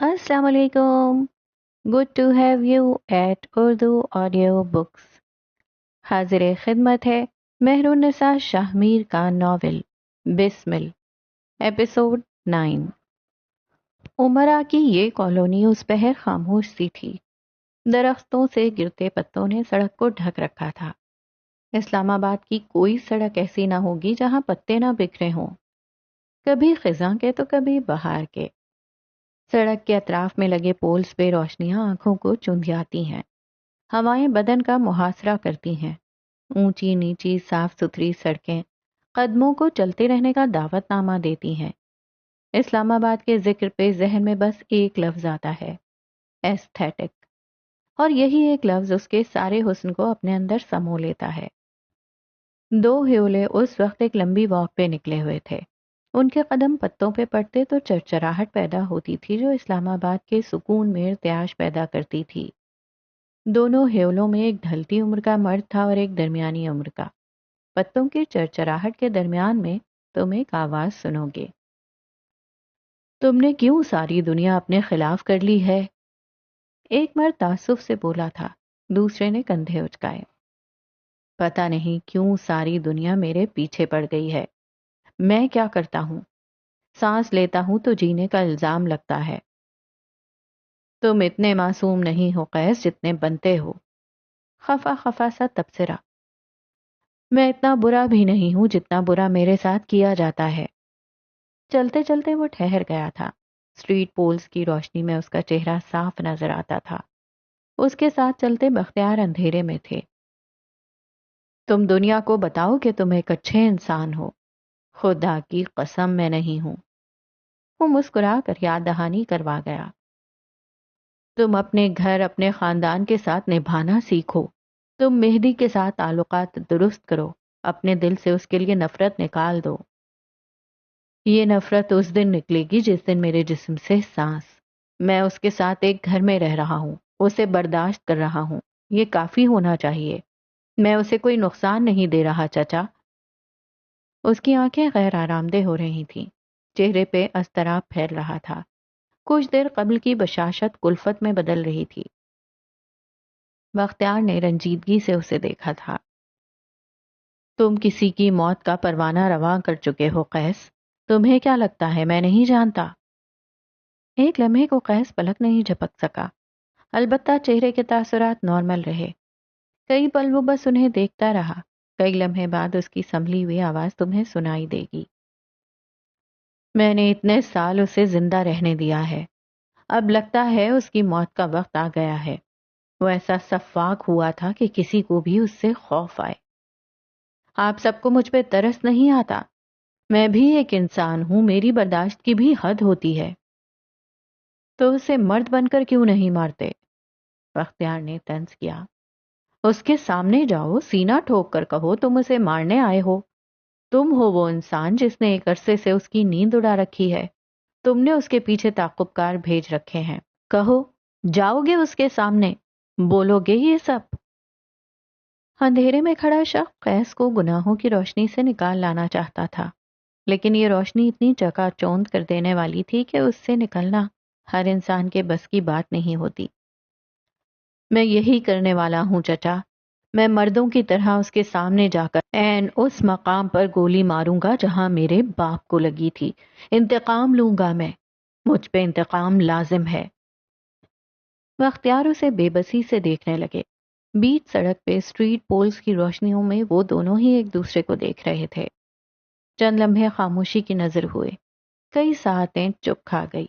السلام علیکم. Good to have you at Urdu audio books. حاضر خدمت ہے مہرالنساء شاہ میر کا ناول بسمل، ایپیسوڈ 9. امرا کی یہ کالونی اس پہر خاموش سی تھی. درختوں سے گرتے پتوں نے سڑک کو ڈھک رکھا تھا. اسلام آباد کی کوئی سڑک ایسی نہ ہوگی جہاں پتے نہ بکھرے ہوں، کبھی خزاں کے تو کبھی بہار کے. سڑک کے اطراف میں لگے پولز پہ روشنیاں آنکھوں کو چندھیاتی ہیں. ہوائیں بدن کا محاصرہ کرتی ہیں. اونچی نیچی صاف ستھری سڑکیں قدموں کو چلتے رہنے کا دعوت نامہ دیتی ہیں. اسلام آباد کے ذکر پہ ذہن میں بس ایک لفظ آتا ہے، ایستھیٹک، اور یہی ایک لفظ اس کے سارے حسن کو اپنے اندر سمو لیتا ہے. دو ہیولے اس وقت ایک لمبی واک پہ نکلے ہوئے تھے. ان کے قدم پتوں پہ پڑتے تو چرچراہٹ پیدا ہوتی تھی جو اسلام آباد کے سکون میں ارتعاش پیدا کرتی تھی. دونوں ہیولوں میں ایک ڈھلتی عمر کا مرد تھا اور ایک درمیانی عمر کا. پتوں کی چرچراہٹ کے درمیان میں تم ایک آواز سنو گے، تم نے کیوں ساری دنیا اپنے خلاف کر لی ہے؟ ایک مرد تعصب سے بولا تھا. دوسرے نے کندھے اچکائے. پتہ نہیں کیوں ساری دنیا میرے پیچھے پڑ گئی ہے. میں کیا کرتا ہوں؟ سانس لیتا ہوں تو جینے کا الزام لگتا ہے. تم اتنے معصوم نہیں ہو قیس جتنے بنتے ہو. خفا خفا سا تبصرہ. میں اتنا برا بھی نہیں ہوں جتنا برا میرے ساتھ کیا جاتا ہے. چلتے چلتے وہ ٹھہر گیا تھا. اسٹریٹ پولز کی روشنی میں اس کا چہرہ صاف نظر آتا تھا. اس کے ساتھ چلتے بختیار اندھیرے میں تھے. تم دنیا کو بتاؤ کہ تم ایک اچھے انسان ہو. خدا کی قسم میں نہیں ہوں. وہ مسکرا کر یاد دہانی کروا گیا. تم اپنے گھر اپنے خاندان کے ساتھ نبھانا سیکھو. تم مہدی کے ساتھ تعلقات درست کرو. اپنے دل سے اس کے لیے نفرت نکال دو. یہ نفرت اس دن نکلے گی جس دن میرے جسم سے سانس. میں اس کے ساتھ ایک گھر میں رہ رہا ہوں، اسے برداشت کر رہا ہوں. یہ کافی ہونا چاہیے. میں اسے کوئی نقصان نہیں دے رہا چچا. اس کی آنکھیں غیر آرام دہ ہو رہی تھیں. چہرے پہ اضطراب پھیل رہا تھا. کچھ دیر قبل کی بشاشت کلفت میں بدل رہی تھی. بختیار نے رنجیدگی سے اسے دیکھا تھا. تم کسی کی موت کا پروانہ رواں کر چکے ہو قیس. تمہیں کیا لگتا ہے میں نہیں جانتا؟ ایک لمحے کو قیس پلک نہیں جھپک سکا. البتہ چہرے کے تاثرات نارمل رہے. کئی پل وہ بس انہیں دیکھتا رہا. کئی لمحے بعد اس کی سنبھلی ہوئی آواز تمہیں سنائی دے گی. میں نے اتنے سال اسے زندہ رہنے دیا ہے. اب لگتا ہے اس کی موت کا وقت آ گیا ہے. وہ ایسا سفاک ہوا تھا کہ کسی کو بھی اس سے خوف آئے. آپ سب کو مجھ پہ ترس نہیں آتا؟ میں بھی ایک انسان ہوں، میری برداشت کی بھی حد ہوتی ہے. تو اسے مرد بن کر کیوں نہیں مارتے؟ بختیار نے طنز کیا. اس کے سامنے جاؤ، سینہ ٹھوک کر کہو تم اسے مارنے آئے ہو. تم ہو وہ انسان جس نے ایک عرصے سے اس کی نیند اڑا رکھی ہے. تم نے اس کے پیچھے تعاقب کار بھیج رکھے ہیں. کہو، جاؤ گے اس کے سامنے، بولو گے یہ سب؟ اندھیرے میں کھڑا شخص قیس کو گناہوں کی روشنی سے نکال لانا چاہتا تھا، لیکن یہ روشنی اتنی چکا چوند کر دینے والی تھی کہ اس سے نکلنا ہر انسان کے بس کی بات نہیں ہوتی. میں یہی کرنے والا ہوں چچا. میں مردوں کی طرح اس کے سامنے جا کر اس مقام پر گولی ماروں گا جہاں میرے باپ کو لگی تھی. انتقام لوں گا میں. مجھ پہ انتقام لازم ہے. بختیار اسے بے بسی سے دیکھنے لگے. بیچ سڑک پہ اسٹریٹ پولز کی روشنیوں میں وہ دونوں ہی ایک دوسرے کو دیکھ رہے تھے. چند لمحے خاموشی کی نظر ہوئے. کئی ساعتیں چپ کھا گئی.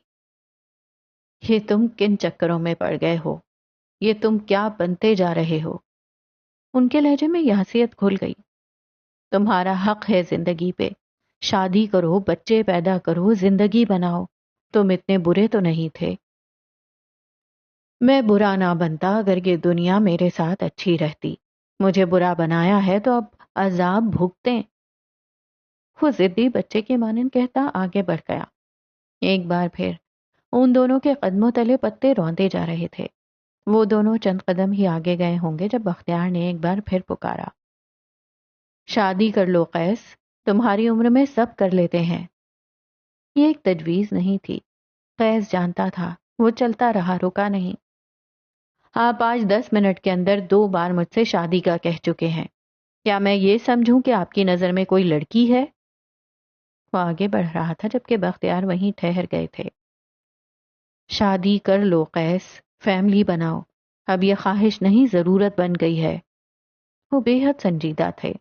یہ تم کن چکروں میں پڑ گئے ہو؟ یہ تم کیا بنتے جا رہے ہو؟ ان کے لہجے میں یہ حیثیت کھل گئی. تمہارا حق ہے زندگی پہ. شادی کرو، بچے پیدا کرو، زندگی بناؤ. تم اتنے برے تو نہیں تھے. میں برا نہ بنتا اگر یہ دنیا میرے ساتھ اچھی رہتی. مجھے برا بنایا ہے تو اب عذاب بھگتیں. وہ ضدی بچے کے مانند کہتا آگے بڑھ گیا. ایک بار پھر ان دونوں کے قدموں تلے پتے روندے جا رہے تھے. وہ دونوں چند قدم ہی آگے گئے ہوں گے جب بختیار نے ایک بار پھر پکارا. شادی کر لو قیس، تمہاری عمر میں سب کر لیتے ہیں. یہ ایک تجویز نہیں تھی. قیس جانتا تھا وہ چلتا رہا، رکا نہیں۔ آپ آج 10 منٹ کے اندر 2 بار مجھ سے شادی کا کہہ چکے ہیں، کیا میں یہ سمجھوں کہ آپ کی نظر میں کوئی لڑکی ہے؟ وہ آگے بڑھ رہا تھا جبکہ بختیار وہیں ٹھہر گئے تھے۔ شادی کر لو قیس، فیملی بناؤ، اب یہ خواہش نہیں ضرورت بن گئی ہے۔ وہ بے حد سنجیدہ تھے۔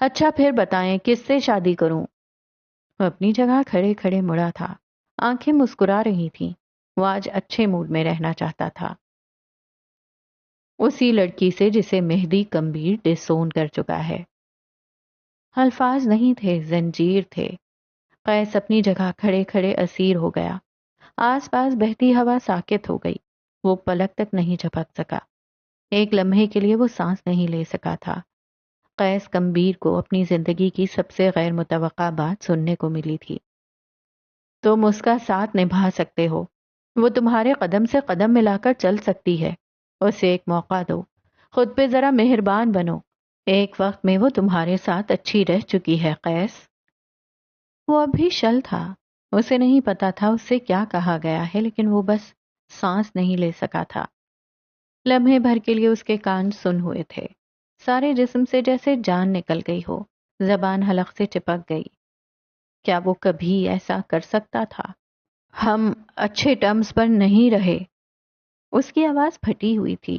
اچھا پھر بتائیں کس سے شادی کروں؟ وہ اپنی جگہ کھڑے کھڑے مڑا تھا، آنکھیں مسکرا رہی تھیں۔ وہ آج اچھے موڈ میں رہنا چاہتا تھا۔ اسی لڑکی سے جسے مہدی کمبیر ڈسون کر چکا ہے۔ الفاظ نہیں تھے، زنجیر تھے۔ قیس اپنی جگہ کھڑے کھڑے اسیر ہو گیا۔ آس پاس بہتی ہوا ساکت ہو گئی۔ وہ پلک تک نہیں جھپک سکا۔ ایک لمحے کے لیے وہ سانس نہیں لے سکا تھا۔ قیس کمبیر کو اپنی زندگی کی سب سے غیر متوقع بات سننے کو ملی تھی۔ تم اس کا ساتھ نبھا سکتے ہو، وہ تمہارے قدم سے قدم ملا کر چل سکتی ہے، اسے ایک موقع دو، خود پہ ذرا مہربان بنو، ایک وقت میں وہ تمہارے ساتھ اچھی رہ چکی ہے قیس۔ وہ اب بھی شل تھا، اسے نہیں پتا تھا اس سے کیا کہا گیا ہے، لیکن وہ بس سانس نہیں لے سکا تھا۔ لمحے بھر کے لیے اس کے کان سن ہوئے تھے، سارے جسم سے جیسے جان نکل گئی ہو، زبان حلق سے چپک گئی۔ کیا وہ کبھی ایسا کر سکتا تھا؟ ہم اچھے ٹرمز پر نہیں رہے۔ اس کی آواز پھٹی ہوئی تھی۔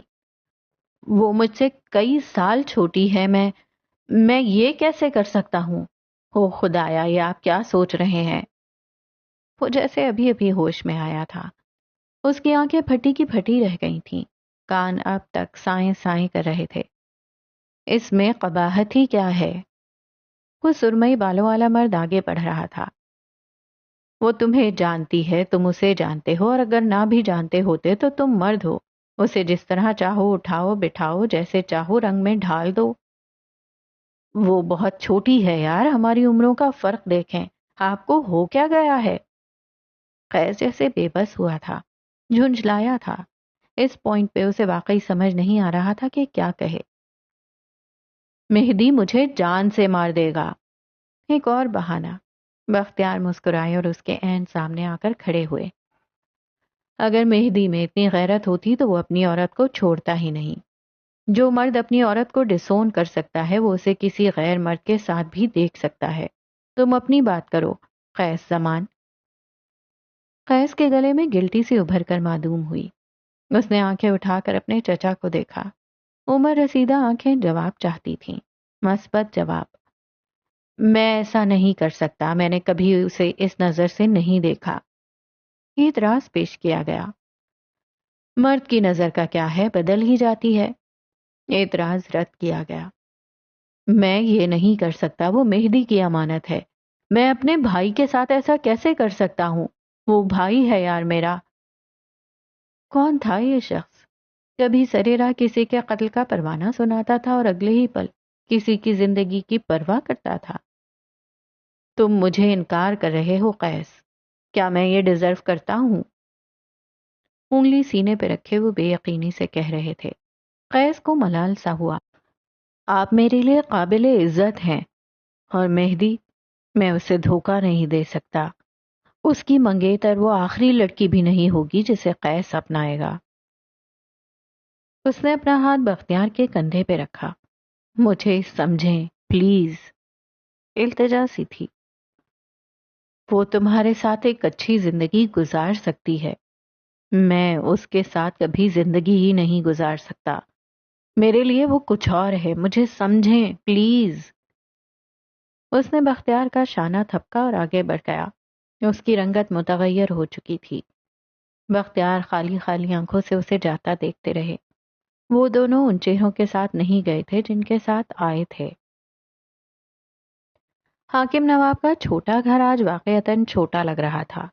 وہ مجھ سے کئی سال چھوٹی ہے، میں یہ کیسے کر سکتا ہوں؟ او خدایا، یہ آپ کیا سوچ رہے ہیں؟ وہ جیسے ابھی ابھی ہوش میں آیا تھا۔ اس کی آنکھیں پھٹی کی پھٹی رہ گئی تھیں، کان اب تک سائیں سائیں کر رہے تھے۔ اس میں قباحت ہی کیا ہے؟ وہ سرمئی بالوں والا مرد آگے بڑھ رہا تھا۔ وہ تمہیں جانتی ہے، تم اسے جانتے ہو، اور اگر نہ بھی جانتے ہوتے تو تم مرد ہو، اسے جس طرح چاہو اٹھاؤ بٹھاؤ، جیسے چاہو رنگ میں ڈھال دو۔ وہ بہت چھوٹی ہے یار، ہماری عمروں کا فرق دیکھیں، آپ کو ہو کیا گیا ہے؟ قیس جیسے بے بس ہوا تھا، جھنجھلایا تھا۔ اس پوائنٹ پہ اسے واقعی سمجھ نہیں آ رہا تھا کہ کیا کہے۔ مہدی مجھے جان سے مار دے گا۔ ایک اور بہانہ۔ بختیار مسکرائے اور اس کے عین سامنے آ کر کھڑے ہوئے۔ اگر مہدی میں اتنی غیرت ہوتی تو وہ اپنی عورت کو چھوڑتا ہی نہیں۔ جو مرد اپنی عورت کو ڈسون کر سکتا ہے وہ اسے کسی غیر مرد کے ساتھ بھی دیکھ سکتا ہے۔ تم اپنی بات کرو قیس زمان۔ قیس کے گلے میں گلٹی سی ابھر کر معدوم ہوئی۔ اس نے آنکھیں اٹھا کر اپنے چچا کو دیکھا۔ عمر رسیدہ آنکھیں جواب چاہتی تھیں، مثبت جواب۔ میں ایسا نہیں کر سکتا، میں نے کبھی اسے اس نظر سے نہیں دیکھا۔ اعتراض پیش کیا گیا۔ مرد کی نظر کا کیا ہے، بدل ہی جاتی ہے۔ اعتراض رد کیا گیا۔ میں یہ نہیں کر سکتا، وہ مہدی کی امانت ہے۔ میں اپنے بھائی کے ساتھ ایسا کیسے کر سکتا ہوں؟ وہ بھائی ہے یار میرا۔ کون تھا یہ شخص؟ کبھی سریرا کسی کے قتل کا پروانہ سناتا تھا اور اگلے ہی پل کسی کی زندگی کی پرواہ کرتا تھا۔ تم مجھے انکار کر رہے ہو قیس، کیا میں یہ ڈیزرو کرتا ہوں؟ انگلی سینے پہ رکھے وہ بے یقینی سے کہہ رہے تھے۔ قیس کو ملال سا ہوا۔ آپ میرے لیے قابل عزت ہیں، اور مہدی، میں اسے دھوکہ نہیں دے سکتا۔ اس کی منگیتر وہ آخری لڑکی بھی نہیں ہوگی جسے قیس اپنائے گا۔ اس نے اپنا ہاتھ بختیار کے کندھے پہ رکھا۔ مجھے سمجھیں پلیز، التجا سی تھی۔ وہ تمہارے ساتھ ایک اچھی زندگی گزار سکتی ہے، میں اس کے ساتھ کبھی زندگی ہی نہیں گزار سکتا۔ میرے لیے وہ کچھ اور ہے، مجھے سمجھیں پلیز۔ اس نے بختیار کا شانہ تھپکا اور آگے بڑھ گیا۔ اس کی رنگت متغیر ہو چکی تھی۔ بختیار خالی خالی آنکھوں سے اسے جاتا دیکھتے رہے۔ وہ دونوں ان چہروں کے ساتھ نہیں گئے تھے جن کے ساتھ آئے تھے۔ حاکم نواب کا چھوٹا گھر آج واقعتاً چھوٹا لگ رہا تھا،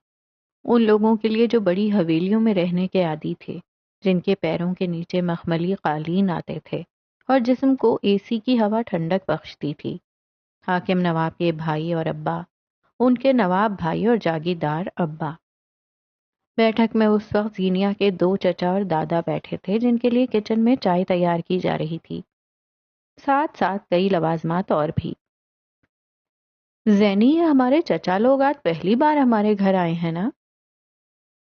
ان لوگوں کے لیے جو بڑی حویلیوں میں رہنے کے عادی تھے، جن کے پیروں کے نیچے مخملی قالین آتے تھے اور جسم کو اے سی کی ہوا ٹھنڈک بخشتی تھی۔ حاکم نواب کے بھائی اور ابا، ان کے نواب بھائی اور جاگیردار ابا۔ بیٹھک میں اس وقت زینیا کے 2 چچا اور دادا بیٹھے تھے جن کے لیے کچن میں چائے تیار کی جا رہی تھی، ساتھ ساتھ کئی لوازمات اور بھی۔ زینی، یہ ہمارے چچا لوگ آج پہلی بار ہمارے گھر آئے ہیں نا؟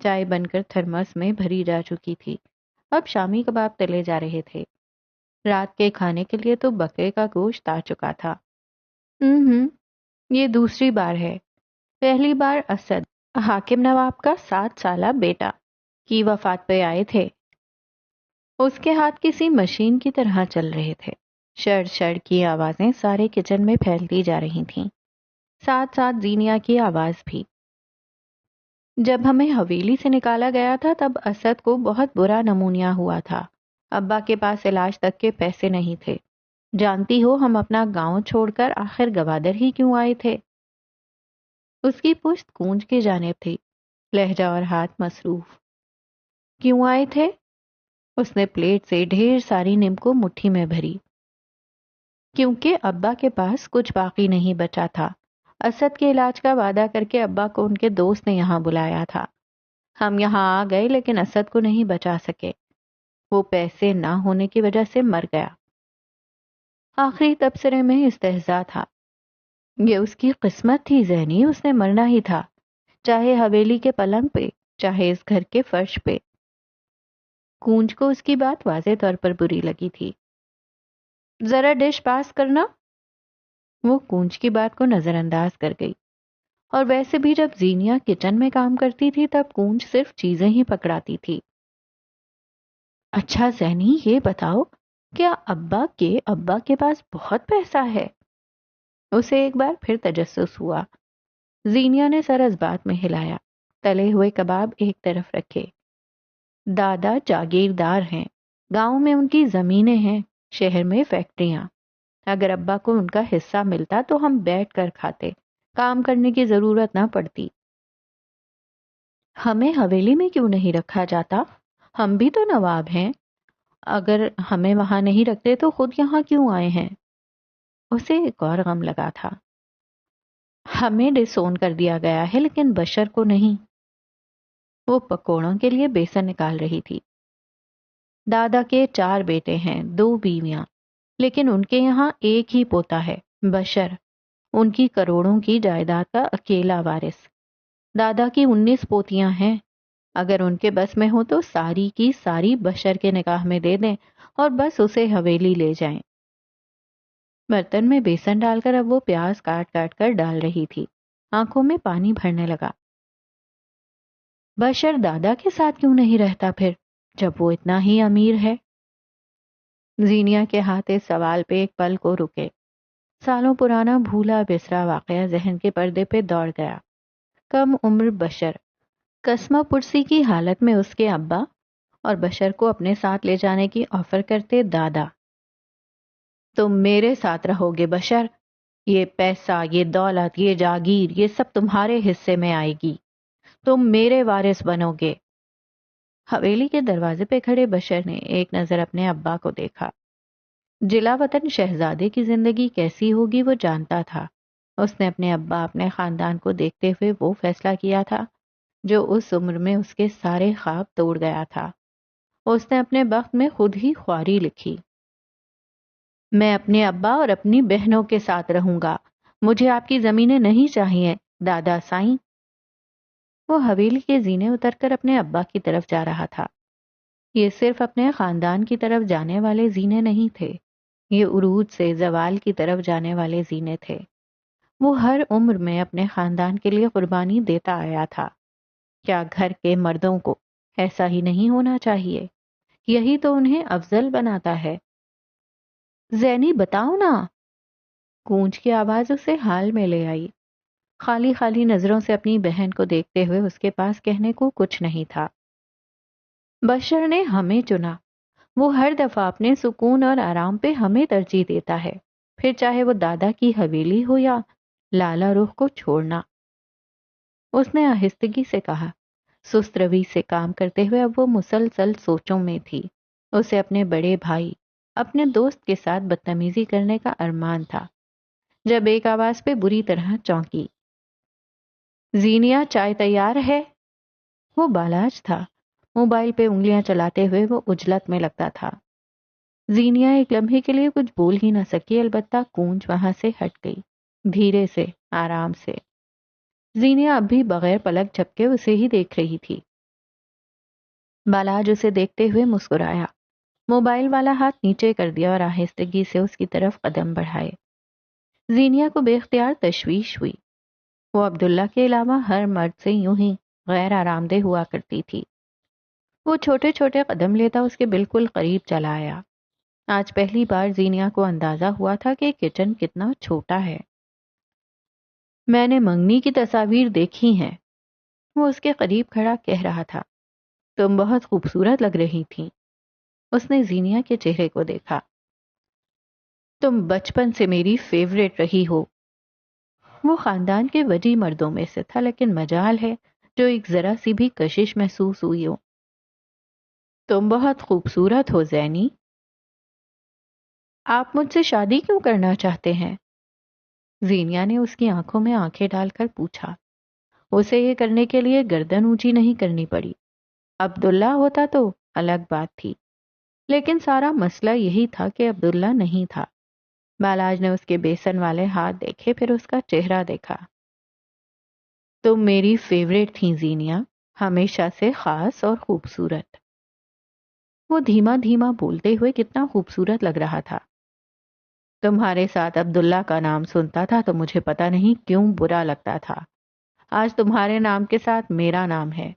چائے بن کر تھرمس میں بھری جا چکی تھی، اب شامی کباب تلے جا رہے تھے۔ رات کے کھانے کے لیے تو بکرے کا گوشت آ چکا تھا۔ یہ دوسری بار ہے۔ پہلی بار اسد، حاکم نواب کا 7 سالہ بیٹا، کی وفات پہ آئے تھے۔ اس کے ہاتھ کسی مشین کی طرح چل رہے تھے۔ شڑ شڑ کی آوازیں سارے کچن میں پھیلتی جا رہی تھیں، ساتھ ساتھ زینیا کی آواز بھی۔ جب ہمیں حویلی سے نکالا گیا تھا تب اسد کو بہت برا نمونیا ہوا تھا۔ ابا کے پاس علاج تک کے پیسے نہیں تھے۔ جانتی ہو ہم اپنا گاؤں چھوڑ کر آخر گوادر ہی کیوں آئے تھے؟ اس کی پشت کونج کی جانب تھی، لہجہ اور ہاتھ مصروف۔ کیوں آئے تھے؟ اس نے پلیٹ سے ڈھیر ساری نمکو مٹھی میں بھری۔ کیونکہ ابا کے پاس کچھ باقی نہیں بچا تھا۔ اسد کے علاج کا وعدہ کر کے ابا کو ان کے دوست نے یہاں بلایا تھا۔ ہم یہاں آ گئے لیکن اسد کو نہیں بچا سکے۔ وہ پیسے نہ ہونے کی وجہ سے مر گیا۔ آخری تبصرے میں استہزاء تھا۔ یہ اس کی قسمت تھی ذہنی، اس نے مرنا ہی تھا، چاہے حویلی کے پلنگ پہ، چاہے اس گھر کے فرش پہ۔ کونج کو اس کی بات واضح طور پر بری لگی تھی۔ ذرا ڈش پاس کرنا۔ وہ کونج کی بات کو نظر انداز کر گئی۔ اور ویسے بھی جب زینیا کچن میں کام کرتی تھی تب کونج صرف چیزیں ہی پکڑاتی تھی۔ اچھا ذہنی، یہ بتاؤ کیا ابا کے پاس بہت پیسہ ہے؟ اسے ایک بار پھر تجسس ہوا۔ زینیا نے سر اس بات میں ہلایا، تلے ہوئے کباب ایک طرف رکھے۔ دادا جاگیردار ہیں، گاؤں میں ان کی زمینیں ہیں، شہر میں فیکٹریاں۔ اگر ابا کو ان کا حصہ ملتا تو ہم بیٹھ کر کھاتے، کام کرنے کی ضرورت نہ پڑتی۔ ہمیں حویلی میں کیوں نہیں رکھا جاتا؟ ہم بھی تو نواب ہیں۔ اگر ہمیں وہاں نہیں رکھتے تو خود یہاں کیوں آئے ہیں؟ اسے ایک اور غم لگا تھا۔ ہمیں ڈسون کر دیا گیا ہے لیکن بشر کو نہیں۔ وہ پکوڑوں کے لیے بیسن نکال رہی تھی۔ دادا کے 4 بیٹے ہیں، 2 بیویاں، لیکن ان کے یہاں ایک ہی پوتا ہے، بشر، ان کی کروڑوں کی جائیداد کا اکیلا وارث۔ دادا کی 19 پوتیاں ہیں، اگر ان کے بس میں ہو تو ساری کی ساری بشر کے نکاح میں دے دیں اور بس اسے حویلی لے جائیں۔ برتن میں بیسن ڈال کر اب وہ پیاز کاٹ کاٹ کر ڈال رہی تھی، آنکھوں میں پانی بھرنے لگا۔ بشر دادا کے ساتھ کیوں نہیں رہتا پھر، جب وہ اتنا ہی امیر ہے؟ زینیا کے ہاتھ اس سوال پہ ایک پل کو رکے۔ سالوں پرانا بھولا بسرا واقعہ ذہن کے پردے پہ دوڑ گیا۔ کم عمر بشر، قسمہ پرسی کی حالت میں اس کے ابا، اور بشر کو اپنے ساتھ لے جانے کی آفر کرتے دادا۔ تم میرے ساتھ رہو گے بشر، یہ پیسہ، یہ دولت، یہ جاگیر، یہ سب تمہارے حصے میں آئے گی، تم میرے وارث بنو گے۔ حویلی کے دروازے پہ کھڑے بشر نے ایک نظر اپنے ابا کو دیکھا۔ جلا وطن شہزادے کی زندگی کیسی ہوگی وہ جانتا تھا۔ اس نے اپنے ابا، اپنے خاندان کو دیکھتے ہوئے وہ فیصلہ کیا تھا جو اس عمر میں اس کے سارے خواب توڑ گیا تھا۔ اس نے اپنے بخت میں خود ہی خواری لکھی۔ میں اپنے ابا اور اپنی بہنوں کے ساتھ رہوں گا، مجھے آپ کی زمینیں نہیں چاہیے دادا سائیں۔ وہ حویلی کے زینے اتر کر اپنے ابا کی طرف جا رہا تھا۔ یہ صرف اپنے خاندان کی طرف جانے والے زینے نہیں تھے، یہ عروج سے زوال کی طرف جانے والے زینے تھے۔ وہ ہر عمر میں اپنے خاندان کے لیے قربانی دیتا آیا تھا۔ کیا گھر کے مردوں کو ایسا ہی نہیں ہونا چاہیے؟ یہی تو انہیں افضل بناتا ہے۔ زینی بتاؤ نا، کونج کی آواز اسے حال میں لے آئی۔ خالی خالی نظروں سے اپنی بہن کو دیکھتے ہوئے اس کے پاس کہنے کو کچھ نہیں تھا۔ بشر نے ہمیں چنا، وہ ہر دفعہ اپنے سکون اور آرام پہ ہمیں ترجیح دیتا ہے، پھر چاہے وہ دادا کی حویلی ہو یا لالا رخ کو چھوڑنا۔ اس نے آہستگی سے کہا، سست روی سے کام کرتے ہوئے اب وہ مسلسل سوچوں میں تھی۔ اسے اپنے بڑے بھائی، اپنے دوست کے ساتھ بدتمیزی کرنے کا ارمان تھا، جب ایک آواز پہ بری طرح چونکی۔ زینیا چائے تیار ہے؟ وہ بالاج تھا، موبائل پہ انگلیاں چلاتے ہوئے وہ عجلت میں لگتا تھا۔ زینیا ایک لمحے کے لیے کچھ بول ہی نہ سکی، البتہ کونج وہاں سے ہٹ گئی۔ دھیرے سے، آرام سے۔ زینیا اب بھی بغیر پلک جھپکے اسے ہی دیکھ رہی تھی۔ بالاج اسے دیکھتے ہوئے مسکرایا، موبائل والا ہاتھ نیچے کر دیا اور آہستگی سے اس کی طرف قدم بڑھائے۔ زینیا کو بے اختیار تشویش ہوئی۔ وہ عبداللہ کے علاوہ ہر مرد سے یوں ہی غیر آرام دہ ہوا کرتی تھی۔ وہ چھوٹے چھوٹے قدم لیتا اس کے بالکل قریب چلا آیا۔ آج پہلی بار زینیا کو اندازہ ہوا تھا کہ کچن کتنا چھوٹا ہے۔ میں نے منگنی کی تصاویر دیکھی ہیں، وہ اس کے قریب کھڑا کہہ رہا تھا۔ تم بہت خوبصورت لگ رہی تھیں۔ اس نے زینیا کے چہرے کو دیکھا۔ تم بچپن سے میری فیورٹ رہی ہو۔ وہ خاندان کے وجی مردوں میں سے تھا، لیکن مجال ہے جو ایک ذرا سی بھی کشش محسوس ہوئی ہو۔ تم بہت خوبصورت ہو زینی۔ آپ مجھ سے شادی کیوں کرنا چاہتے ہیں؟ زینیا نے اس کی آنکھوں میں آنکھیں ڈال کر پوچھا۔ اسے یہ کرنے کے لیے گردن اونچی نہیں کرنی پڑی۔ عبداللہ ہوتا تو الگ بات تھی، لیکن سارا مسئلہ یہی تھا کہ عبداللہ نہیں تھا۔ بالاج نے اس کے بیسن والے ہاتھ دیکھے، پھر اس کا چہرہ دیکھا۔ تم میری فیورٹ تھیں زینیا، ہمیشہ سے خاص اور خوبصورت۔ وہ دھیما دھیما بولتے ہوئے کتنا خوبصورت لگ رہا تھا۔ تمہارے ساتھ عبداللہ کا نام سنتا تھا تو مجھے پتہ نہیں کیوں برا لگتا تھا۔ آج تمہارے نام کے ساتھ میرا نام ہے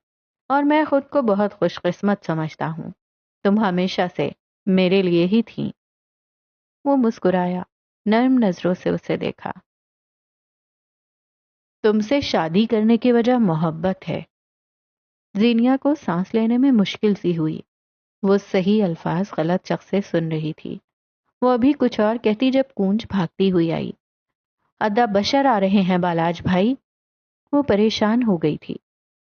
اور میں خود کو بہت خوش قسمت سمجھتا ہوں۔ تم ہمیشہ سے میرے لیے ہی تھیں۔ وہ مسکرایا، نرم نظروں سے اسے دیکھا۔ تم سے شادی کرنے کی وجہ محبت ہے۔ زینیا کو سانس لینے میں مشکل سی ہوئی۔ وہ صحیح الفاظ غلط شخص سے سن رہی تھی۔ وہ ابھی کچھ اور کہتی جب کونج بھاگتی ہوئی آئی۔ ادا بشر آ رہے ہیں بالاج بھائی۔ وہ پریشان ہو گئی تھی۔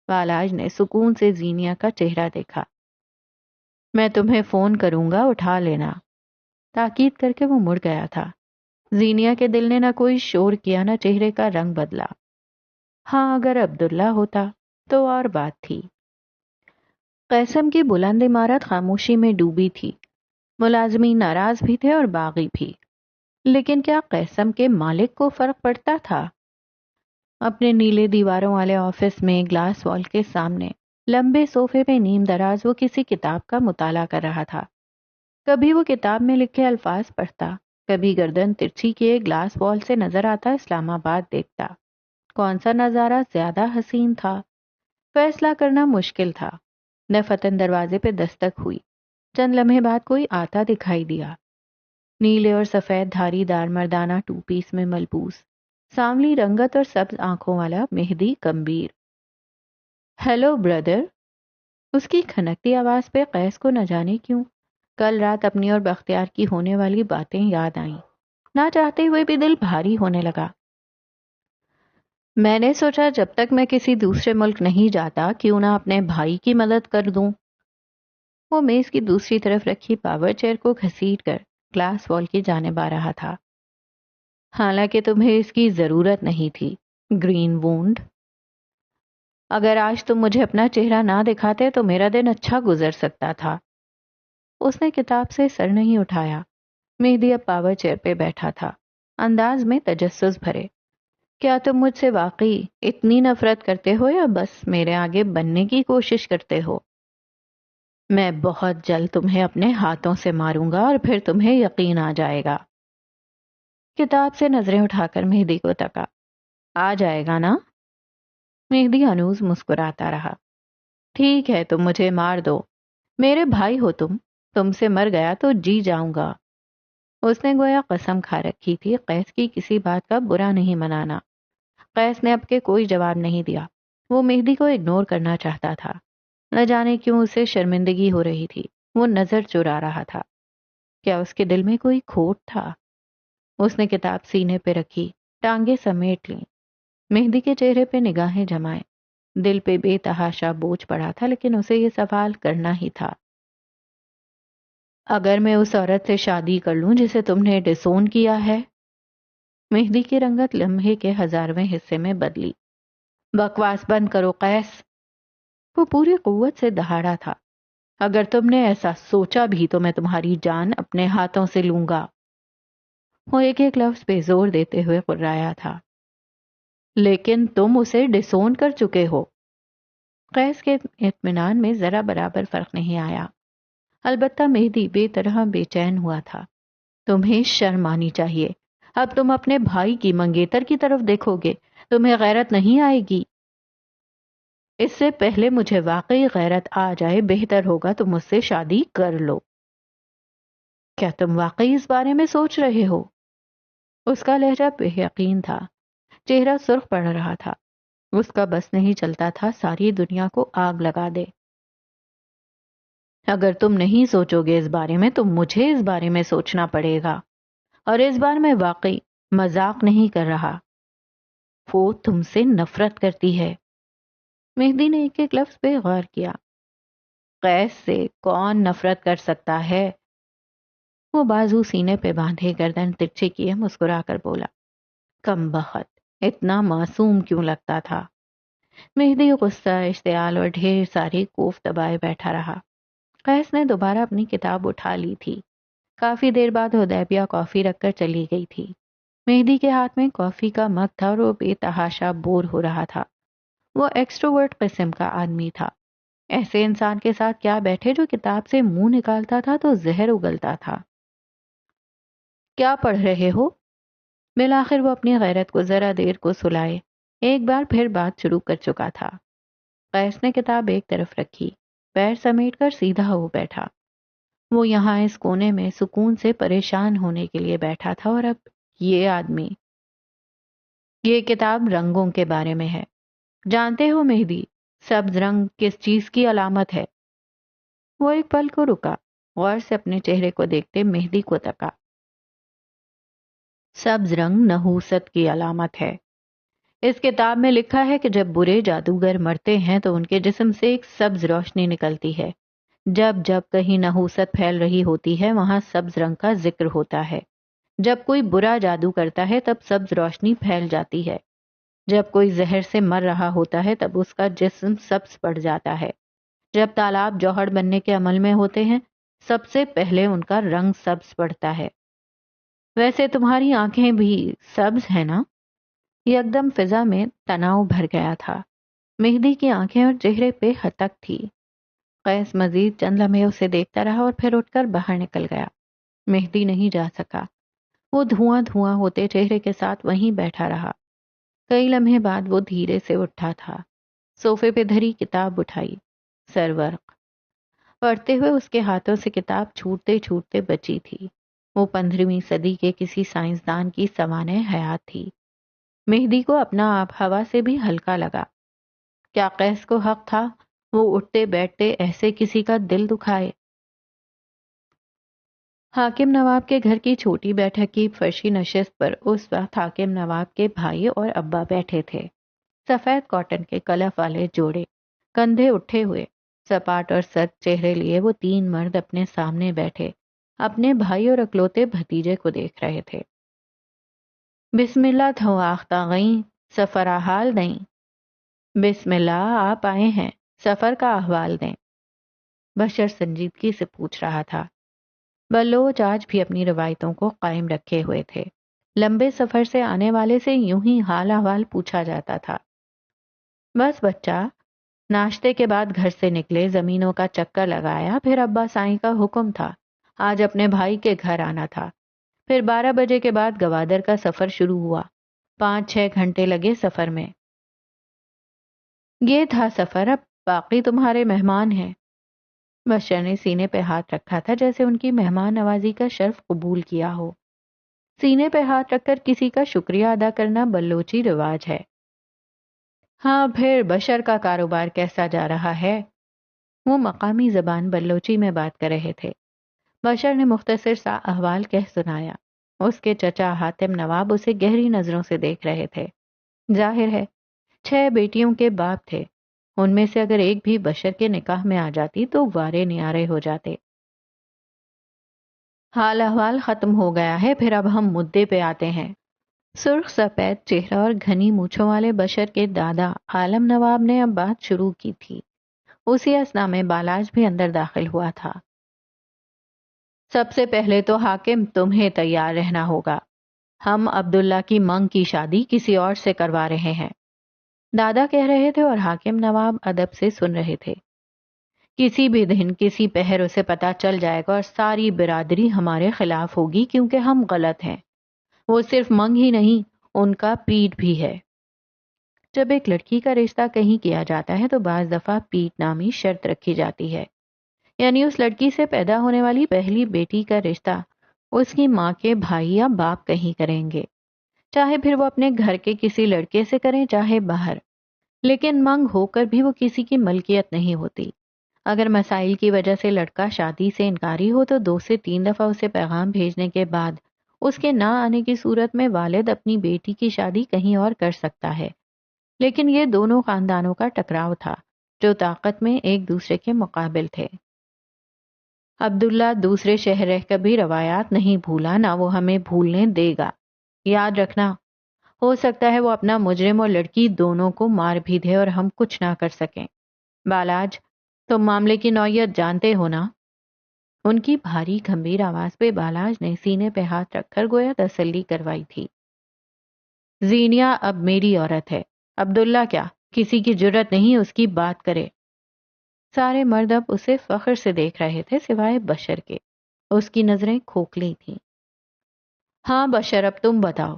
بالاج نے سکون سے زینیا کا چہرہ دیکھا۔ میں تمہیں فون کروں گا، اٹھا لینا۔ تاکید کر کے وہ مڑ گیا تھا۔ زینیا کے دل نے نہ کوئی شور کیا، نہ چہرے کا رنگ بدلا۔ ہاں اگر عبداللہ ہوتا تو اور بات تھی۔ قیسم کی بلند عمارت خاموشی میں ڈوبی تھی۔ ملازمین ناراض بھی تھے اور باغی بھی، لیکن کیا قیسم کے مالک کو فرق پڑتا تھا؟ اپنے نیلے دیواروں والے آفس میں گلاس وال کے سامنے لمبے صوفے پہ نیم دراز وہ کسی کتاب کا مطالعہ کر رہا تھا۔ کبھی وہ کتاب میں لکھے الفاظ پڑھتا، کبھی گردن ترچھی کیے گلاس وال سے نظر آتا اسلام آباد دیکھتا۔ کون سا نظارہ زیادہ حسین تھا؟ فیصلہ کرنا مشکل تھا۔ دفتن دروازے پہ دستک ہوئی۔ چند لمحے بعد کوئی آتا دکھائی دیا۔ نیلے اور سفید دھاری دار مردانہ ٹو پیس میں ملبوس، سانولی رنگت اور سبز آنکھوں والا مہدی کمبیر۔ Hello brother. اس کی کھنکتی آواز پہ قیس کو نہ جانے کیوں کل رات اپنی اور بختیار کی ہونے والی باتیں یاد آئیں۔ نہ چاہتے ہوئے بھی دل بھاری ہونے لگا۔ میں نے سوچا جب تک میں کسی دوسرے ملک نہیں جاتا کیوں نہ اپنے بھائی کی مدد کر دوں۔ وہ میز کی دوسری طرف رکھی پاور چیئر کو گھسیٹ کر گلاس وال کی جانب آ رہا تھا۔ حالانکہ تمہیں اس کی ضرورت نہیں تھی، گرین وونڈ۔ اگر آج تم مجھے اپنا چہرہ نہ دکھاتے تو میرا دن اچھا گزر سکتا تھا۔ اس نے کتاب سے سر نہیں اٹھایا۔ مہدی اب پاور چیئر پہ بیٹھا تھا، انداز میں تجسس بھرے۔ کیا تم مجھ سے واقعی اتنی نفرت کرتے ہو یا بس میرے آگے بننے کی کوشش کرتے ہو؟ میں بہت جلد تمہیں اپنے ہاتھوں سے ماروں گا اور پھر تمہیں یقین آ جائے گا۔ کتاب سے نظریں اٹھا کر مہدی کو تکا۔ آ جائے گا نا؟ مہدی ہنوز مسکراتا رہا۔ ٹھیک ہے تم مجھے مار دو، میرے بھائی ہو تم سے مر گیا تو جی جاؤں گا۔ اس نے گویا قسم کھا رکھی تھی قیس کی کسی بات کا برا نہیں منانا۔ قیس نے اب کے کوئی جواب نہیں دیا۔ وہ مہدی کو اگنور کرنا چاہتا تھا۔ نہ جانے کیوں اسے شرمندگی ہو رہی تھی۔ وہ نظر چرا رہا تھا۔ کیا اس کے دل میں کوئی کھوٹ تھا؟ اس نے کتاب سینے پہ رکھی، ٹانگیں سمیٹ لیں، مہدی کے چہرے پہ نگاہیں جمائے۔ دل پہ بے تحاشا بوجھ پڑا تھا، لیکن اسے یہ سوال کرنا ہی تھا۔ اگر میں اس عورت سے شادی کر لوں جسے تم نے ڈسون کیا ہے؟ مہدی کی رنگت لمحے کے 1000ویں حصے میں بدلی۔ بکواس بند کرو قیس۔ وہ پوری قوت سے دہاڑا تھا۔ اگر تم نے ایسا سوچا بھی تو میں تمہاری جان اپنے ہاتھوں سے لوں گا۔ وہ ایک ایک لفظ پہ زور دیتے ہوئے قررایا تھا۔ لیکن تم اسے ڈسون کر چکے ہو۔ قیس کے اطمینان میں ذرا برابر فرق نہیں آیا، البتہ مہدی بے طرح بے چین ہوا تھا۔ تمہیں شرم آنی چاہیے، اب تم اپنے بھائی کی منگیتر کی طرف دیکھو گے، تمہیں غیرت نہیں آئے گی؟ اس سے پہلے مجھے واقعی غیرت آ جائے بہتر ہوگا تم مجھ سے شادی کر لو۔ کیا تم واقعی اس بارے میں سوچ رہے ہو؟ اس کا لہجہ بے یقین تھا، چہرہ سرخ پڑ رہا تھا۔ اس کا بس نہیں چلتا تھا ساری دنیا کو آگ لگا دے۔ اگر تم نہیں سوچو گے اس بارے میں تو مجھے اس بارے میں سوچنا پڑے گا، اور اس بار میں واقعی مذاق نہیں کر رہا۔ وہ تم سے نفرت کرتی ہے۔ مہدی نے ایک ایک لفظ پہ غور کیا۔ قیس سے کون نفرت کر سکتا ہے؟ وہ بازو سینے پہ باندھے گردن ترچھی کیے مسکرا کر بولا، کم بخت، اتنا معصوم کیوں لگتا تھا؟ مہدی غصہ، اشتعال اور ڈھیر ساری کوف دبائے بیٹھا رہا۔ قیس نے دوبارہ اپنی کتاب اٹھا لی تھی۔ کافی دیر بعد حدیبیہ کافی رکھ کر چلی گئی تھی۔ مہدی کے ہاتھ میں کافی کا مگ تھا اور وہ بے تحاشا بور ہو رہا تھا۔ وہ ایکسٹروورٹ قسم کا آدمی تھا۔ ایسے انسان کے ساتھ کیا بیٹھے جو کتاب سے منہ نکالتا تھا تو زہر اگلتا تھا۔ کیا پڑھ رہے ہو؟ بالآخر وہ اپنی غیرت کو ذرا دیر کو سلائے ایک بار پھر بات شروع کر چکا تھا۔ قیس نے کتاب ایک طرف رکھی، پیر سمیٹ کر سیدھا ہو بیٹھا۔ وہ یہاں اس کونے میں سکون سے پریشان ہونے کے لیے بیٹھا تھا، اور اب یہ آدمی۔ یہ کتاب رنگوں کے بارے میں ہے۔ جانتے ہو مہدی، سبز رنگ کس چیز کی علامت ہے؟ وہ ایک پل کو رکا، غور سے اپنے چہرے کو دیکھتے مہدی کو تکا۔ سبز رنگ نحوست کی علامت ہے۔ اس کتاب میں لکھا ہے کہ جب برے جادوگر مرتے ہیں تو ان کے جسم سے ایک سبز روشنی نکلتی ہے۔ جب جب کہیں نحوست پھیل رہی ہوتی ہے وہاں سبز رنگ کا ذکر ہوتا ہے۔ جب کوئی برا جادو کرتا ہے تب سبز روشنی پھیل جاتی ہے۔ جب کوئی زہر سے مر رہا ہوتا ہے تب اس کا جسم سبز پڑ جاتا ہے۔ جب تالاب جوہر بننے کے عمل میں ہوتے ہیں سب سے پہلے ان کا رنگ سبز پڑتا ہے۔ ویسے تمہاری آنکھیں بھی سبز ہیں نا؟ یکدم فضا میں تناؤ بھر گیا تھا۔ مہدی کی آنکھیں اور چہرے پہ ہتک تھی۔ قیس مزید چند لمحے اسے دیکھتا رہا اور پھر اٹھ کر باہر نکل گیا۔ مہدی نہیں جا سکا۔ وہ دھواں دھواں ہوتے چہرے کے ساتھ وہیں بیٹھا رہا۔ کئی لمحے بعد وہ دھیرے سے اٹھا تھا، صوفے پہ دھری کتاب اٹھائی، سرورق پڑھتے ہوئے اس کے ہاتھوں سے کتاب چھوٹتے چھوٹتے بچی تھی۔ وہ 15ویں صدی کے کسی سائنسدان کی سوانح حیات تھی۔ مہدی کو اپنا آب ہوا سے بھی ہلکا لگا۔ کیا قیس کو حق تھا وہ اٹھتے بیٹھتے ایسے کسی کا دل دکھائے؟ حاکم نواب کے گھر کی چھوٹی بیٹھک کی فرشی نشست پر اس وقت حاکم نواب کے بھائی اور ابا بیٹھے تھے۔ سفید کاٹن کے کلف والے جوڑے، کندھے اٹھے ہوئے، سپاٹ اور سرد چہرے لیے وہ 3 مرد اپنے سامنے بیٹھے اپنے بھائی اور اکلوتے بھتیجے کو دیکھ رہے تھے۔ بسم اللہ تھو آختہ غیں سفر حال دیں۔ بسم اللہ، آپ آئے ہیں، سفر کا احوال دیں۔ بشر سنجیدگی سے پوچھ رہا تھا۔ بلوچ آج بھی اپنی روایتوں کو قائم رکھے ہوئے تھے۔ لمبے سفر سے آنے والے سے یوں ہی حال احوال پوچھا جاتا تھا۔ بس بچہ، ناشتے کے بعد گھر سے نکلے، زمینوں کا چکر لگایا، پھر ابا سائیں کا حکم تھا آج اپنے بھائی کے گھر آنا تھا۔ پھر 12 بجے کے بعد گوادر کا سفر شروع ہوا۔ 5-6 گھنٹے لگے سفر میں۔ یہ تھا سفر، اب باقی تمہارے مہمان ہیں۔ بشر نے سینے پہ ہاتھ رکھا تھا جیسے ان کی مہمان نوازی کا شرف قبول کیا ہو۔ سینے پہ ہاتھ رکھ کر کسی کا شکریہ ادا کرنا بلوچی رواج ہے۔ ہاں، پھر بشر کا کاروبار کیسا جا رہا ہے؟ وہ مقامی زبان بلوچی میں بات کر رہے تھے۔ بشر نے مختصر سا احوال کہہ سنایا۔ اس کے چچا حاتم نواب اسے گہری نظروں سے دیکھ رہے تھے۔ ظاہر ہے 6 بیٹیوں کے باپ تھے، ان میں سے اگر ایک بھی بشر کے نکاح میں آ جاتی تو وارے نیارے ہو جاتے۔ حال احوال ختم ہو گیا ہے، پھر اب ہم مدعے پہ آتے ہیں۔ سرخ سفید چہرہ اور گھنی مونچھوں والے بشر کے دادا عالم نواب نے اب بات شروع کی تھی۔ اسی اثنا میں بالاج بھی اندر داخل ہوا تھا۔ سب سے پہلے تو حاکم تمہیں تیار رہنا ہوگا۔ ہم عبداللہ کی منگ کی شادی کسی اور سے کروا رہے ہیں، دادا کہہ رہے تھے اور حاکم نواب ادب سے سن رہے تھے۔ کسی بھی دن کسی پہر اسے پتا چل جائے گا اور ساری برادری ہمارے خلاف ہوگی کیونکہ ہم غلط ہیں۔ وہ صرف منگ ہی نہیں، ان کا پیٹ بھی ہے۔ جب ایک لڑکی کا رشتہ کہیں کیا جاتا ہے تو بعض دفعہ پیٹ نامی شرط رکھی جاتی ہے، یعنی اس لڑکی سے پیدا ہونے والی پہلی بیٹی کا رشتہ اس کی ماں کے بھائی یا باپ کہیں کریں گے، چاہے پھر وہ اپنے گھر کے کسی لڑکے سے کریں چاہے باہر، لیکن منگ ہو کر بھی وہ کسی کی ملکیت نہیں ہوتی۔ اگر مسائل کی وجہ سے لڑکا شادی سے انکاری ہو تو 2 سے 3 دفعہ اسے پیغام بھیجنے کے بعد اس کے نہ آنے کی صورت میں والد اپنی بیٹی کی شادی کہیں اور کر سکتا ہے۔ لیکن یہ دونوں خاندانوں کا ٹکراؤ تھا جو طاقت میں ایک دوسرے کے مقابل تھے۔ عبداللہ دوسرے شہر رہ کر بھی روایات نہیں بھولا، نہ وہ ہمیں بھولنے دے گا۔ یاد رکھنا، ہو سکتا ہے وہ اپنا مجرم اور لڑکی دونوں کو مار بھی دے اور ہم کچھ نہ کر سکیں۔ بالاج، تم معاملے کی نوعیت جانتے ہو نا؟ ان کی بھاری گھمبیر آواز پہ بالاج نے سینے پہ ہاتھ رکھ کر گویا تسلی کروائی تھی۔ زینیا اب میری عورت ہے، عبداللہ کیا کسی کی جرت نہیں اس کی بات کرے۔ سارے مرد اب اسے فخر سے دیکھ رہے تھے سوائے بشر کے، اس کی نظریں کھوکھلی تھیں۔ ہاں بشر، اب تم بتاؤ،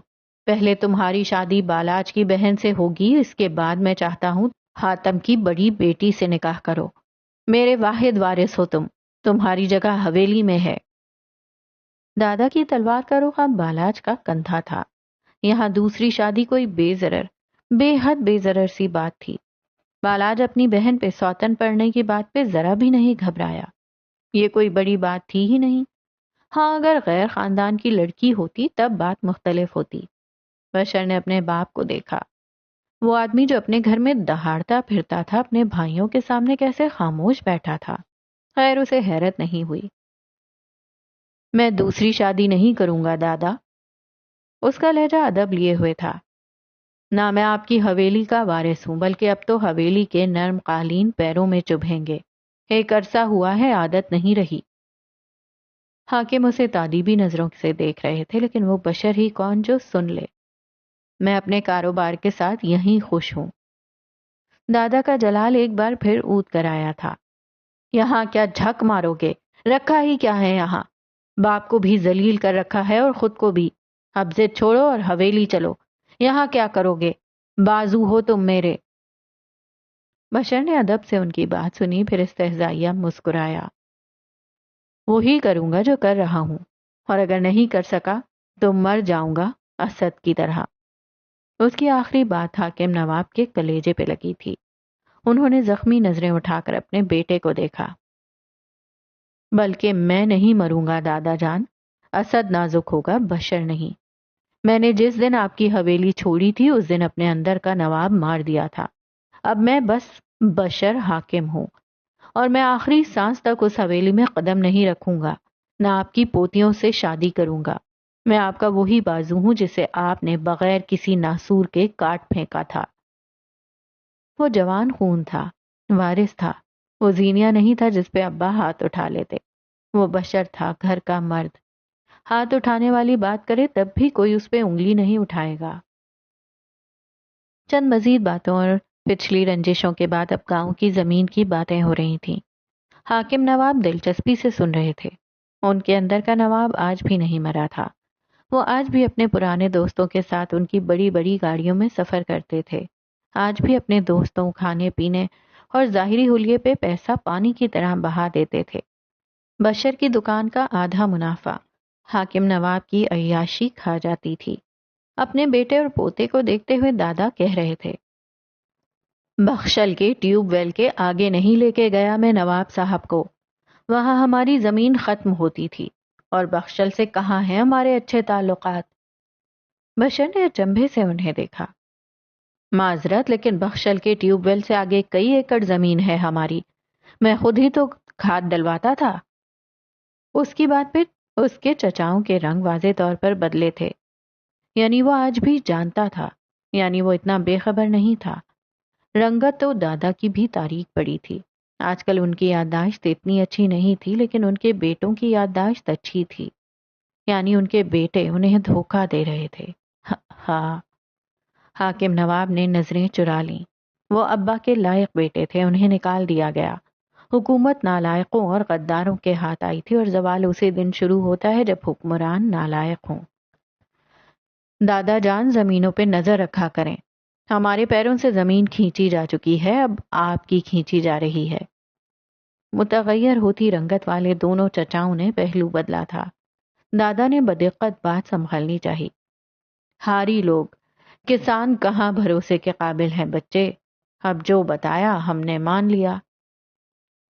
پہلے تمہاری شادی بالاج کی بہن سے ہوگی، اس کے بعد میں چاہتا ہوں حاتم کی بڑی بیٹی سے نکاح کرو۔ میرے واحد وارث ہو تم، تمہاری جگہ حویلی میں ہے۔ دادا کی تلوار کا رخ اب بالاج کا کندھا تھا۔ یہاں دوسری شادی کوئی بے ضرر، بے حد بے ضرر سی بات تھی۔ بالاج اپنی بہن پہ سوتن پڑنے کی بات پہ ذرا بھی نہیں گھبرایا، یہ کوئی بڑی بات تھی ہی نہیں۔ ہاں اگر غیر خاندان کی لڑکی ہوتی تب بات مختلف ہوتی۔ بشر نے اپنے باپ کو دیکھا، وہ آدمی جو اپنے گھر میں دہاڑتا پھرتا تھا اپنے بھائیوں کے سامنے کیسے خاموش بیٹھا تھا۔ خیر اسے حیرت نہیں ہوئی۔ میں دوسری شادی نہیں کروں گا دادا، اس کا لہجہ ادب لیے ہوئے تھا۔ نہ میں آپ کی حویلی کا وارث ہوں، بلکہ اب تو حویلی کے نرم قالین پیروں میں چبھیں گے۔ ایک عرصہ ہوا ہے، عادت نہیں رہی۔ حاکم اسے تادیبی نظروں سے دیکھ رہے تھے، لیکن وہ بشر ہی کون جو سن لے۔ میں اپنے کاروبار کے ساتھ یہیں خوش ہوں۔ دادا کا جلال ایک بار پھر اود کر آیا تھا۔ یہاں کیا جھک مارو گے؟ رکھا ہی کیا ہے یہاں؟ باپ کو بھی ذلیل کر رکھا ہے اور خود کو بھی۔ اب ضد چھوڑو اور حویلی چلو۔ یہاں کیا کرو گے؟ بازو ہو تم میرے۔ بشر نے ادب سے ان کی بات سنی، پھر استہزائیہ مسکرایا۔ وہی کروں گا جو کر رہا ہوں، اور اگر نہیں کر سکا تو مر جاؤں گا اسد کی طرح۔ اس کی آخری بات حاکم نواب کے کلیجے پہ لگی تھی۔ انہوں نے زخمی نظریں اٹھا کر اپنے بیٹے کو دیکھا۔ بلکہ میں نہیں مروں گا دادا جان، اسد نازک ہوگا، بشر نہیں۔ میں نے جس دن آپ کی حویلی چھوڑی تھی اس دن اپنے اندر کا نواب مار دیا تھا۔ اب میں بس بشر حاکم ہوں، اور میں آخری سانس تک اس حویلی میں قدم نہیں رکھوں گا، نہ آپ کی پوتیوں سے شادی کروں گا۔ میں آپ کا وہی بازو ہوں جسے آپ نے بغیر کسی ناسور کے کاٹ پھینکا تھا۔ وہ جوان خون تھا، وارث تھا۔ وہ زینیا نہیں تھا جس پہ ابا ہاتھ اٹھا لیتے۔ وہ بشر تھا، گھر کا مرد۔ ہاتھ اٹھانے والی بات کرے تب بھی کوئی اس پہ انگلی نہیں اٹھائے گا۔ چند مزید باتوں اور پچھلی رنجشوں کے بعد اب گاؤں کی زمین کی باتیں ہو رہی تھیں۔ حاکم نواب دلچسپی سے سن رہے تھے۔ ان کے اندر کا نواب آج بھی نہیں مرا تھا۔ وہ آج بھی اپنے پرانے دوستوں کے ساتھ ان کی بڑی بڑی گاڑیوں میں سفر کرتے تھے۔ آج بھی اپنے دوستوں، کھانے پینے اور ظاہری حلیے پہ پیسہ پانی کی طرح بہا دیتے تھے۔ بشر کی دکان کا آدھا منافع حاکم نواب کی عیاشی کھا جاتی تھی۔ اپنے بیٹے اور پوتے کو دیکھتے ہوئے دادا کہہ رہے تھے، بخشل کے ٹیوب ویل کے آگے نہیں لے کے گیا میں نواب صاحب کو، وہاں ہماری زمین ختم ہوتی تھی، اور بخشل سے کہاں ہیں ہمارے اچھے تعلقات۔ بشر نے اچنبھے سے انہیں دیکھا۔ معذرت، لیکن بخشل کے ٹیوب ویل سے آگے کئی ایکڑ زمین ہے ہماری، میں خود ہی تو کھاد ڈلواتا تھا۔ اس کی بات پہ اس کے چچاؤں کے رنگ واضح طور پر بدلے تھے، یعنی وہ آج بھی جانتا تھا، یعنی وہ اتنا بے خبر نہیں تھا۔ رنگت تو دادا کی بھی تاریک پڑی تھی۔ آج کل ان کی یادداشت اتنی اچھی نہیں تھی، لیکن ان کے بیٹوں کی یادداشت اچھی تھی۔ یعنی ان کے بیٹے انہیں دھوکہ دے رہے تھے۔ ہاں، حاکم نواب نے نظریں چرا لیں۔ وہ ابا کے لائق بیٹے تھے، انہیں نکال دیا گیا۔ حکومت نالائقوں اور غداروں کے ہاتھ آئی تھی، اور زوال اسی دن شروع ہوتا ہے جب حکمران نالائق ہوں۔ دادا جان، زمینوں پہ نظر رکھا کریں، ہمارے پیروں سے زمین کھینچی جا چکی ہے، اب آپ کی کھینچی جا رہی ہے۔ متغیر ہوتی رنگت والے دونوں چچاؤں نے پہلو بدلا تھا۔ دادا نے بدقت بات سنبھالنی چاہی۔ ہاری لوگ، کسان کہاں بھروسے کے قابل ہیں بچے، اب جو بتایا ہم نے مان لیا۔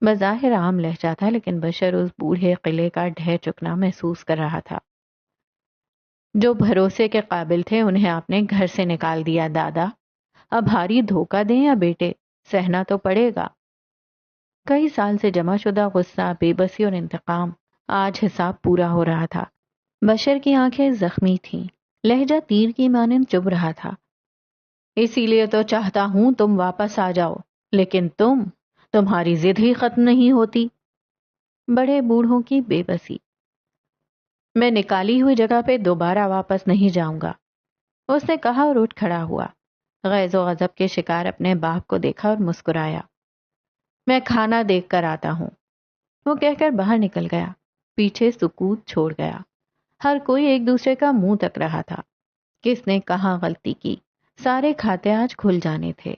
بظاہر عام لہجہ تھا، لیکن بشر اس بوڑھے قلعے کا ڈھہ چکنا محسوس کر رہا تھا۔ جو بھروسے کے قابل تھے انہیں آپ نے گھر سے نکال دیا دادا، اب ہاری دھوکہ دیں یا بیٹے، سہنا تو پڑے گا۔ کئی سال سے جمع شدہ غصہ، بے بسی اور انتقام، آج حساب پورا ہو رہا تھا۔ بشر کی آنکھیں زخمی تھیں، لہجہ تیر کی مانند چبھ رہا تھا۔ اسی لیے تو چاہتا ہوں تم واپس آ جاؤ، لیکن تمہاری ضد ہی ختم نہیں ہوتی۔ بڑے بوڑھوں کی بے بسی۔ میں نکالی ہوئی جگہ پہ دوبارہ واپس نہیں جاؤں گا، اس نے کہا اور اٹھ کھڑا ہوا۔ غیظ و غضب کے شکار اپنے باپ کو دیکھا اور مسکرایا۔ میں کھانا دیکھ کر آتا ہوں، وہ کہہ کر باہر نکل گیا۔ پیچھے سکوت چھوڑ گیا۔ ہر کوئی ایک دوسرے کا منہ تک رہا تھا۔ کس نے کہاں غلطی کی، سارے کھاتے آج کھل جانے تھے۔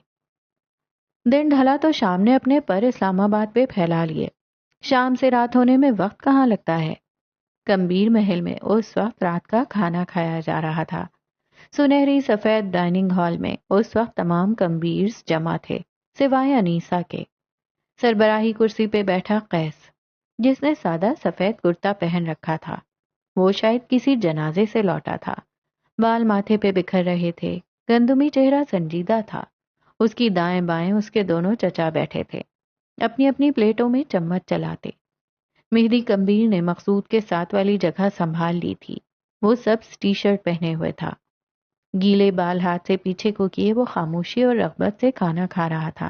دن ڈھلا تو شام نے اپنے پر اسلام آباد پہ پھیلا لیے۔ شام سے رات ہونے میں وقت کہاں لگتا ہے۔ کمبیر محل میں اس وقت رات کا کھانا کھایا جا رہا تھا۔ سنہری سفید ڈائننگ ہال میں اس وقت تمام کمبیرز جمع تھے، سوائے انیسا کے۔ سربراہی کرسی پہ بیٹھا قیس، جس نے سادہ سفید کرتا پہن رکھا تھا۔ وہ شاید کسی جنازے سے لوٹا تھا۔ بال ماتھے پہ بکھر رہے تھے، گندمی چہرہ سنجیدہ تھا۔ اس کی دائیں بائیں اس کے دونوں چچا بیٹھے تھے، اپنی اپنی پلیٹوں میں چمچ چلاتے۔ مہدی کمبیر نے مقصود کے ساتھ والی جگہ سنبھال لی تھی۔ وہ سبز ٹی شرٹ پہنے ہوئے تھا، گیلے بال ہاتھ سے پیچھے کو کیے وہ خاموشی اور رغبت سے کھانا کھا رہا تھا۔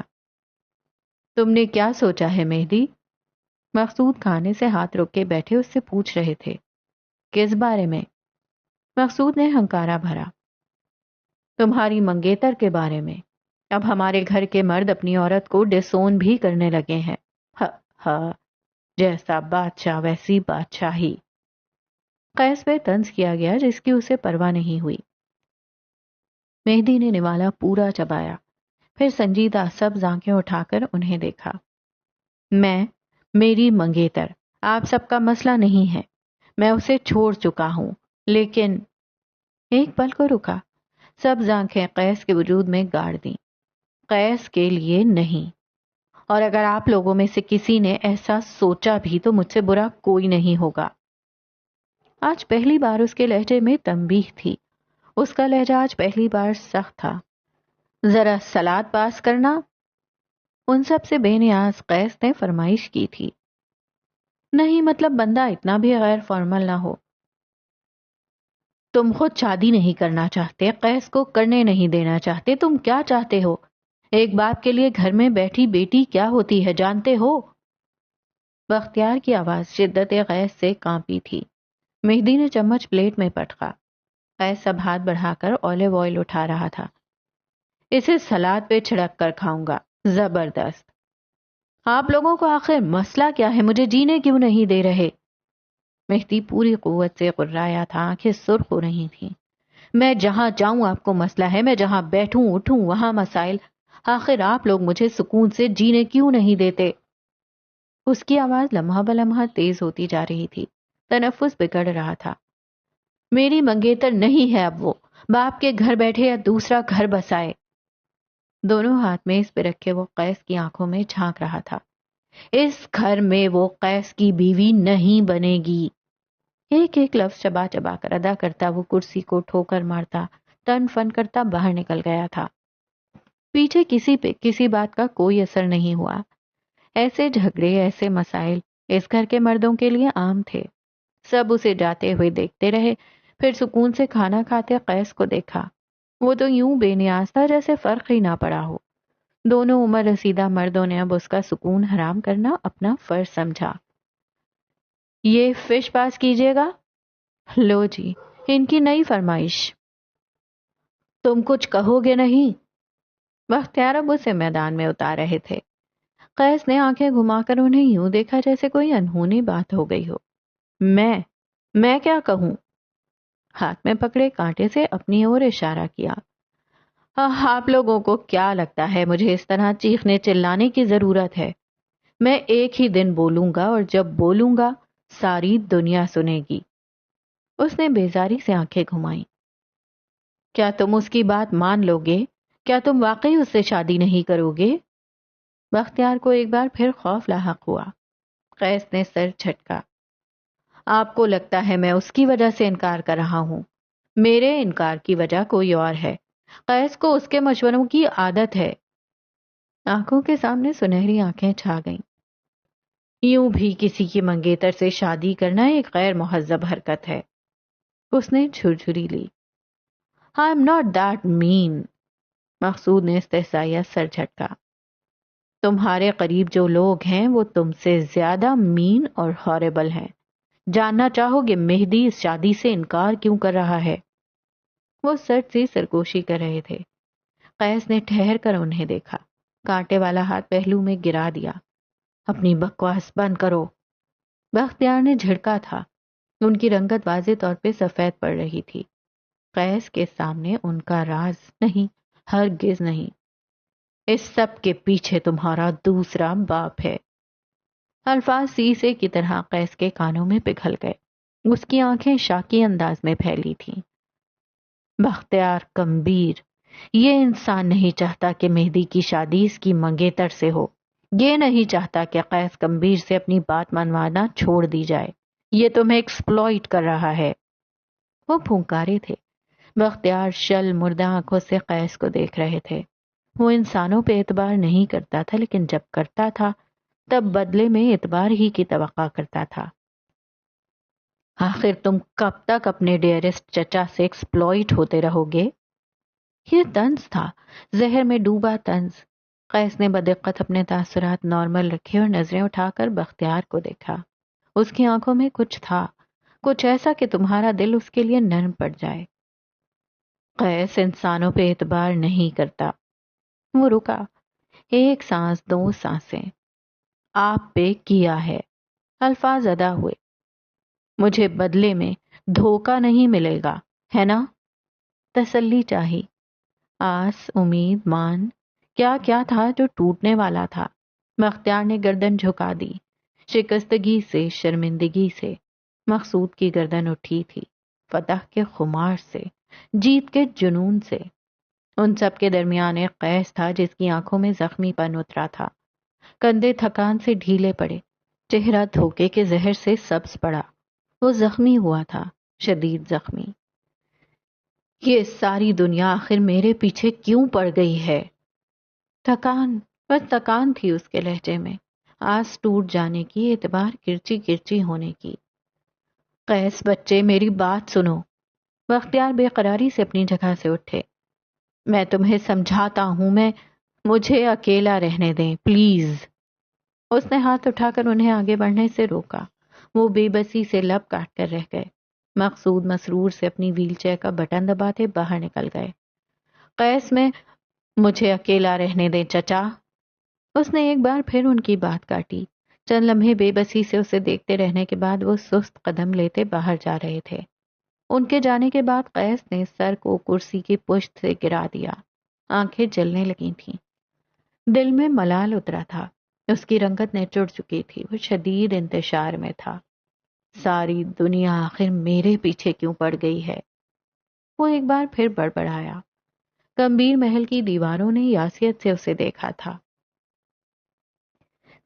تم نے کیا سوچا ہے مہدی؟ مقصود کھانے سے ہاتھ روک کے بیٹھے اس سے پوچھ رہے تھے۔ کس بارے میں؟ مقصود نے ہنکارا بھرا۔ تمہاری منگیتر کے بارے میں۔ اب ہمارے گھر کے مرد اپنی عورت کو ڈسون بھی کرنے لگے ہیں۔ ہاں، جیسا بادشاہ ویسی بادشاہی۔ قیس پہ طنز کیا گیا جس کی اسے پرواہ نہیں ہوئی۔ مہدی نے نوالا پورا چبایا، پھر سنجیدہ سبز آنکھیں اٹھا کر انہیں دیکھا۔ میری منگیتر آپ سب کا مسئلہ نہیں ہے، میں اسے چھوڑ چکا ہوں، لیکن ایک پل کو رکا۔ سبز آنکھیں قیس کے وجود میں گاڑ دیں۔ قیس کے لیے نہیں، اور اگر آپ لوگوں میں سے کسی نے ایسا سوچا بھی تو مجھ سے برا کوئی نہیں ہوگا۔ آج پہلی بار اس کے لہجے میں تنبیہ تھی۔ اس کا لہجہ آج پہلی بار سخت تھا۔ ذرا سلاد پاس کرنا، ان سب سے بے نیاز قیس نے فرمائش کی تھی۔ نہیں، مطلب بندہ اتنا بھی غیر فارمل نہ ہو۔ تم خود شادی نہیں کرنا چاہتے، قیس کو کرنے نہیں دینا چاہتے، تم کیا چاہتے ہو؟ ایک باپ کے لیے گھر میں بیٹھی بیٹی کیا ہوتی ہے جانتے ہو؟ بختیار کی آواز شدت غیظ سے کانپی تھی۔ مہدی نے چمچ پلیٹ میں پٹکا۔ قیس سب ہاتھ بڑھا کر اولیو آئل اٹھا رہا تھا۔ اسے سلاد پہ چھڑک کر کھاؤں گا، زبردست۔ آپ لوگوں کو آخر مسئلہ کیا ہے؟ مجھے جینے کیوں نہیں دے رہے؟ مہدی پوری قوت سے غرایا تھا، آنکھیں سرخ ہو رہی تھیں۔ میں جہاں جاؤں آپ کو مسئلہ ہے، میں جہاں بیٹھوں اٹھوں وہاں مسائل، آخر آپ لوگ مجھے سکون سے جینے کیوں نہیں دیتے؟ اس کی آواز لمحہ بلمحہ تیز ہوتی جا رہی تھی، تنفس بگڑ رہا تھا۔ میری منگیتر نہیں ہے اب وہ، باپ کے گھر بیٹھے یا دوسرا گھر بسائے۔ دونوں ہاتھ میں اس پہ رکھے وہ قیس کی آنکھوں میں جھانک رہا تھا۔ اس گھر میں وہ قیس کی بیوی نہیں بنے گی۔ ایک ایک لفظ چبا چبا کر ادا کرتا وہ کرسی کو ٹھوکر مارتا، تن فن کرتا باہر نکل گیا تھا۔ پیچھے کسی پہ کسی بات کا کوئی اثر نہیں ہوا۔ ایسے جھگڑے، ایسے مسائل اس گھر کے مردوں کے لیے عام تھے۔ سب اسے جاتے ہوئے دیکھتے رہے، پھر سکون سے کھانا کھاتے قیس کو دیکھا۔ وہ تو یوں بے نیاز تھا جیسے فرق ہی نہ پڑا ہو۔ دونوں عمر رسیدہ مردوں نے اب اس کا سکون حرام کرنا اپنا فرض سمجھا۔ یہ فش پاس کیجیے گا۔ لو جی، ان کی نئی فرمائش، تم کچھ کہو گے نہیں؟ بختیار اب اسے میدان میں اتار رہے تھے۔ قیس نے آنکھیں گھما کر انہیں یوں دیکھا جیسے کوئی انہونی بات ہو گئی ہو۔ میں کیا کہوں؟ ہاتھ میں پکڑے کانٹے سے اپنی اور اشارہ کیا۔ آپ لوگوں کو کیا لگتا ہے مجھے اس طرح چیخنے چلانے کی ضرورت ہے؟ میں ایک ہی دن بولوں گا اور جب بولوں گا ساری دنیا سنے گی۔ اس نے بیزاری سے آنکھیں گھمائیں۔ کیا تم اس کی بات مان لو گے؟ کیا تم واقعی اس سے شادی نہیں کرو گے؟ بختیار کو ایک بار پھر خوف لاحق ہوا۔ قیس نے سر جھٹکا۔ آپ کو لگتا ہے میں اس کی وجہ سے انکار کر رہا ہوں؟ میرے انکار کی وجہ کوئی اور ہے۔ قیس کو اس کے مشوروں کی عادت ہے۔ آنکھوں کے سامنے سنہری آنکھیں چھا گئیں۔ یوں بھی کسی کی منگیتر سے شادی کرنا ایک غیر مہذب حرکت ہے۔ اس نے جھرجھری لی۔ آئی ایم ناٹ دیٹ مین۔ مقصود نے استحصائیہ سر جھٹکا۔ تمہارے قریب جو لوگ ہیں وہ تم سے زیادہ مین اور ہاربل ہیں۔ جاننا چاہو گے مہدی اس شادی سے انکار کیوں کر رہا ہے؟ وہ سرد سی سرگوشی کر رہے تھے۔ قیس نے ٹھہر کر انہیں دیکھا، کانٹے والا ہاتھ پہلو میں گرا دیا۔ اپنی بکواس بند کرو۔ بختیار نے جھڑکا تھا۔ ان کی رنگت واضح طور پہ سفید پڑ رہی تھی۔ قیس کے سامنے ان کا راز نہیں، ہرگز نہیں۔ اس سب کے پیچھے تمہارا دوسرا باپ ہے۔ الفاظ سیسے کی طرح قیس کے کانوں میں پگھل گئے۔ اس کی آنکھیں شاکی انداز میں پھیلی تھیں۔ بختیار کمبیر، یہ انسان نہیں چاہتا کہ مہدی کی شادی اس کی منگیتر سے ہو۔ یہ نہیں چاہتا کہ قیس کمبیر سے اپنی بات منوانا چھوڑ دی جائے۔ یہ تمہیں ایکسپلوئٹ کر رہا ہے۔ وہ پھونکارے تھے۔ بختیار شل مردہ آنکھوں سے قیس کو دیکھ رہے تھے۔ وہ انسانوں پہ اعتبار نہیں کرتا تھا، لیکن جب کرتا تھا تب بدلے میں اعتبار ہی کی توقع کرتا تھا۔ آخر تم کب تک اپنے ڈیئرسٹ چچا سے ایکسپلوئٹ ہوتے رہو گے؟ یہ طنز تھا، زہر میں ڈوبا طنز۔ قیس نے بدقت اپنے تاثرات نارمل رکھے اور نظریں اٹھا کر بختیار کو دیکھا۔ اس کی آنکھوں میں کچھ تھا، کچھ ایسا کہ تمہارا دل اس کے لیے نرم پڑ جائے۔ قیس انسانوں پہ اعتبار نہیں کرتا۔ وہ رکا۔ ایک سانس، دو سانسیں۔ آپ پہ کیا ہے۔ الفاظ ادا ہوئے۔ مجھے بدلے میں دھوکہ نہیں ملے گا، ہے نا؟ تسلی چاہی، آس، امید، مان، کیا کیا تھا جو ٹوٹنے والا تھا۔ بختیار نے گردن جھکا دی، شکستگی سے، شرمندگی سے۔ مقصود کی گردن اٹھی تھی، فتح کے خمار سے، جیت کے جنون سے۔ ان سب کے درمیان ایک قیس تھا جس کی آنکھوں میں زخمی پن اترا تھا، کندھے تھکان سے ڈھیلے پڑے، چہرہ دھوکے کے زہر سے سبز پڑا۔ وہ زخمی ہوا تھا، شدید زخمی۔ یہ ساری دنیا آخر میرے پیچھے کیوں پڑ گئی ہے؟ تھکان، بس تھکان تھی اس کے لہجے میں، آس ٹوٹ جانے کی، اعتبار کرچی کرچی ہونے کی۔ قیس بچے، میری بات سنو۔ بختیار بے قراری سے اپنی جگہ سے اٹھے۔ میں تمہیں سمجھاتا ہوں، مجھے اکیلا رہنے دیں پلیز۔ اس نے ہاتھ اٹھا کر انہیں آگے بڑھنے سے روکا۔ وہ بے بسی سے لب کاٹ کر رہ گئے۔ مقصود مسرور سے اپنی ویل چیئر کا بٹن دباتے باہر نکل گئے۔ قیس، میں مجھے اکیلا رہنے دیں چچا۔ اس نے ایک بار پھر ان کی بات کاٹی۔ چند لمحے بے بسی سے اسے دیکھتے رہنے کے بعد وہ سست قدم لیتے باہر جا رہے تھے۔ ان کے جانے کے بعد قیس نے سر کو کرسی کی پشت سے گرا دیا۔ آنکھیں جلنے لگی تھیں۔ دل میں ملال اترا تھا۔ اس کی رنگت نے چڑ چکی تھی۔ وہ شدید انتشار میں تھا۔ ساری دنیا آخر میرے پیچھے کیوں پڑ گئی ہے؟ وہ ایک بار پھر بڑبڑایا۔ گمبھیر محل کی دیواروں نے یاسیت سے اسے دیکھا تھا۔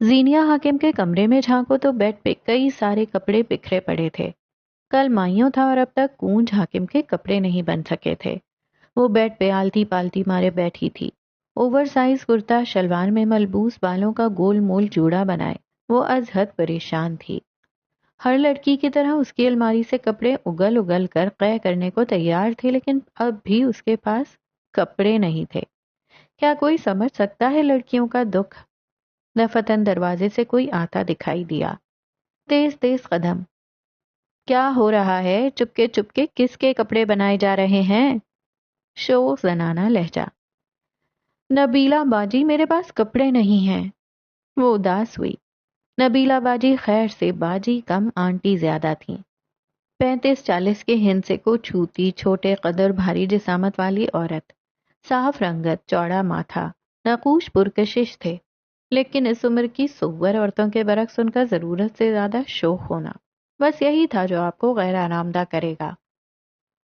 زینیا حاکم کے کمرے میں جھانکو تو بیڈ پہ کئی سارے کپڑے بکھرے پڑے تھے۔ کل مائیوں تھا اور اب تک کونج حاکم کے کپڑے نہیں بن سکے تھے۔ وہ بیڈ پہ آلتی پالتی مارے بیٹھی تھی، اوور سائز کرتا شلوار میں ملبوس بالوں کا گول مول جوڑا بنائے۔ وہ از حد پریشان تھی۔ ہر لڑکی کی طرح اس کی الماری سے کپڑے اگل اگل کر قے کرنے کو تیار تھے، لیکن اب بھی اس کے پاس کپڑے نہیں تھے۔ کیا کوئی سمجھ سکتا ہے لڑکیوں کا دکھ؟ دفتن دروازے سے کوئی آتا دکھائی دیا۔ تیز تیز قدم۔ کیا ہو رہا ہے؟ چپکے چپکے کس کے کپڑے بنائے جا رہے ہیں؟ شو زنانہ لہجہ. نبیلہ باجی میرے پاس کپڑے نہیں ہیں. وہ اداس ہوئی. نبیلہ باجی خیر سے باجی کم آنٹی زیادہ تھیں. 35-40 کے ہندسے کو چھوتی، چھوٹے قدر بھاری جسامت والی عورت. صاف رنگت، چوڑا ماتھا، نقوش پرکشش تھے. لیکن اس عمر کی سور عورتوں کے برعکس ان کا ضرورت سے زیادہ شوق ہونا بس یہی تھا جو آپ کو غیر آرام دہ کرے گا.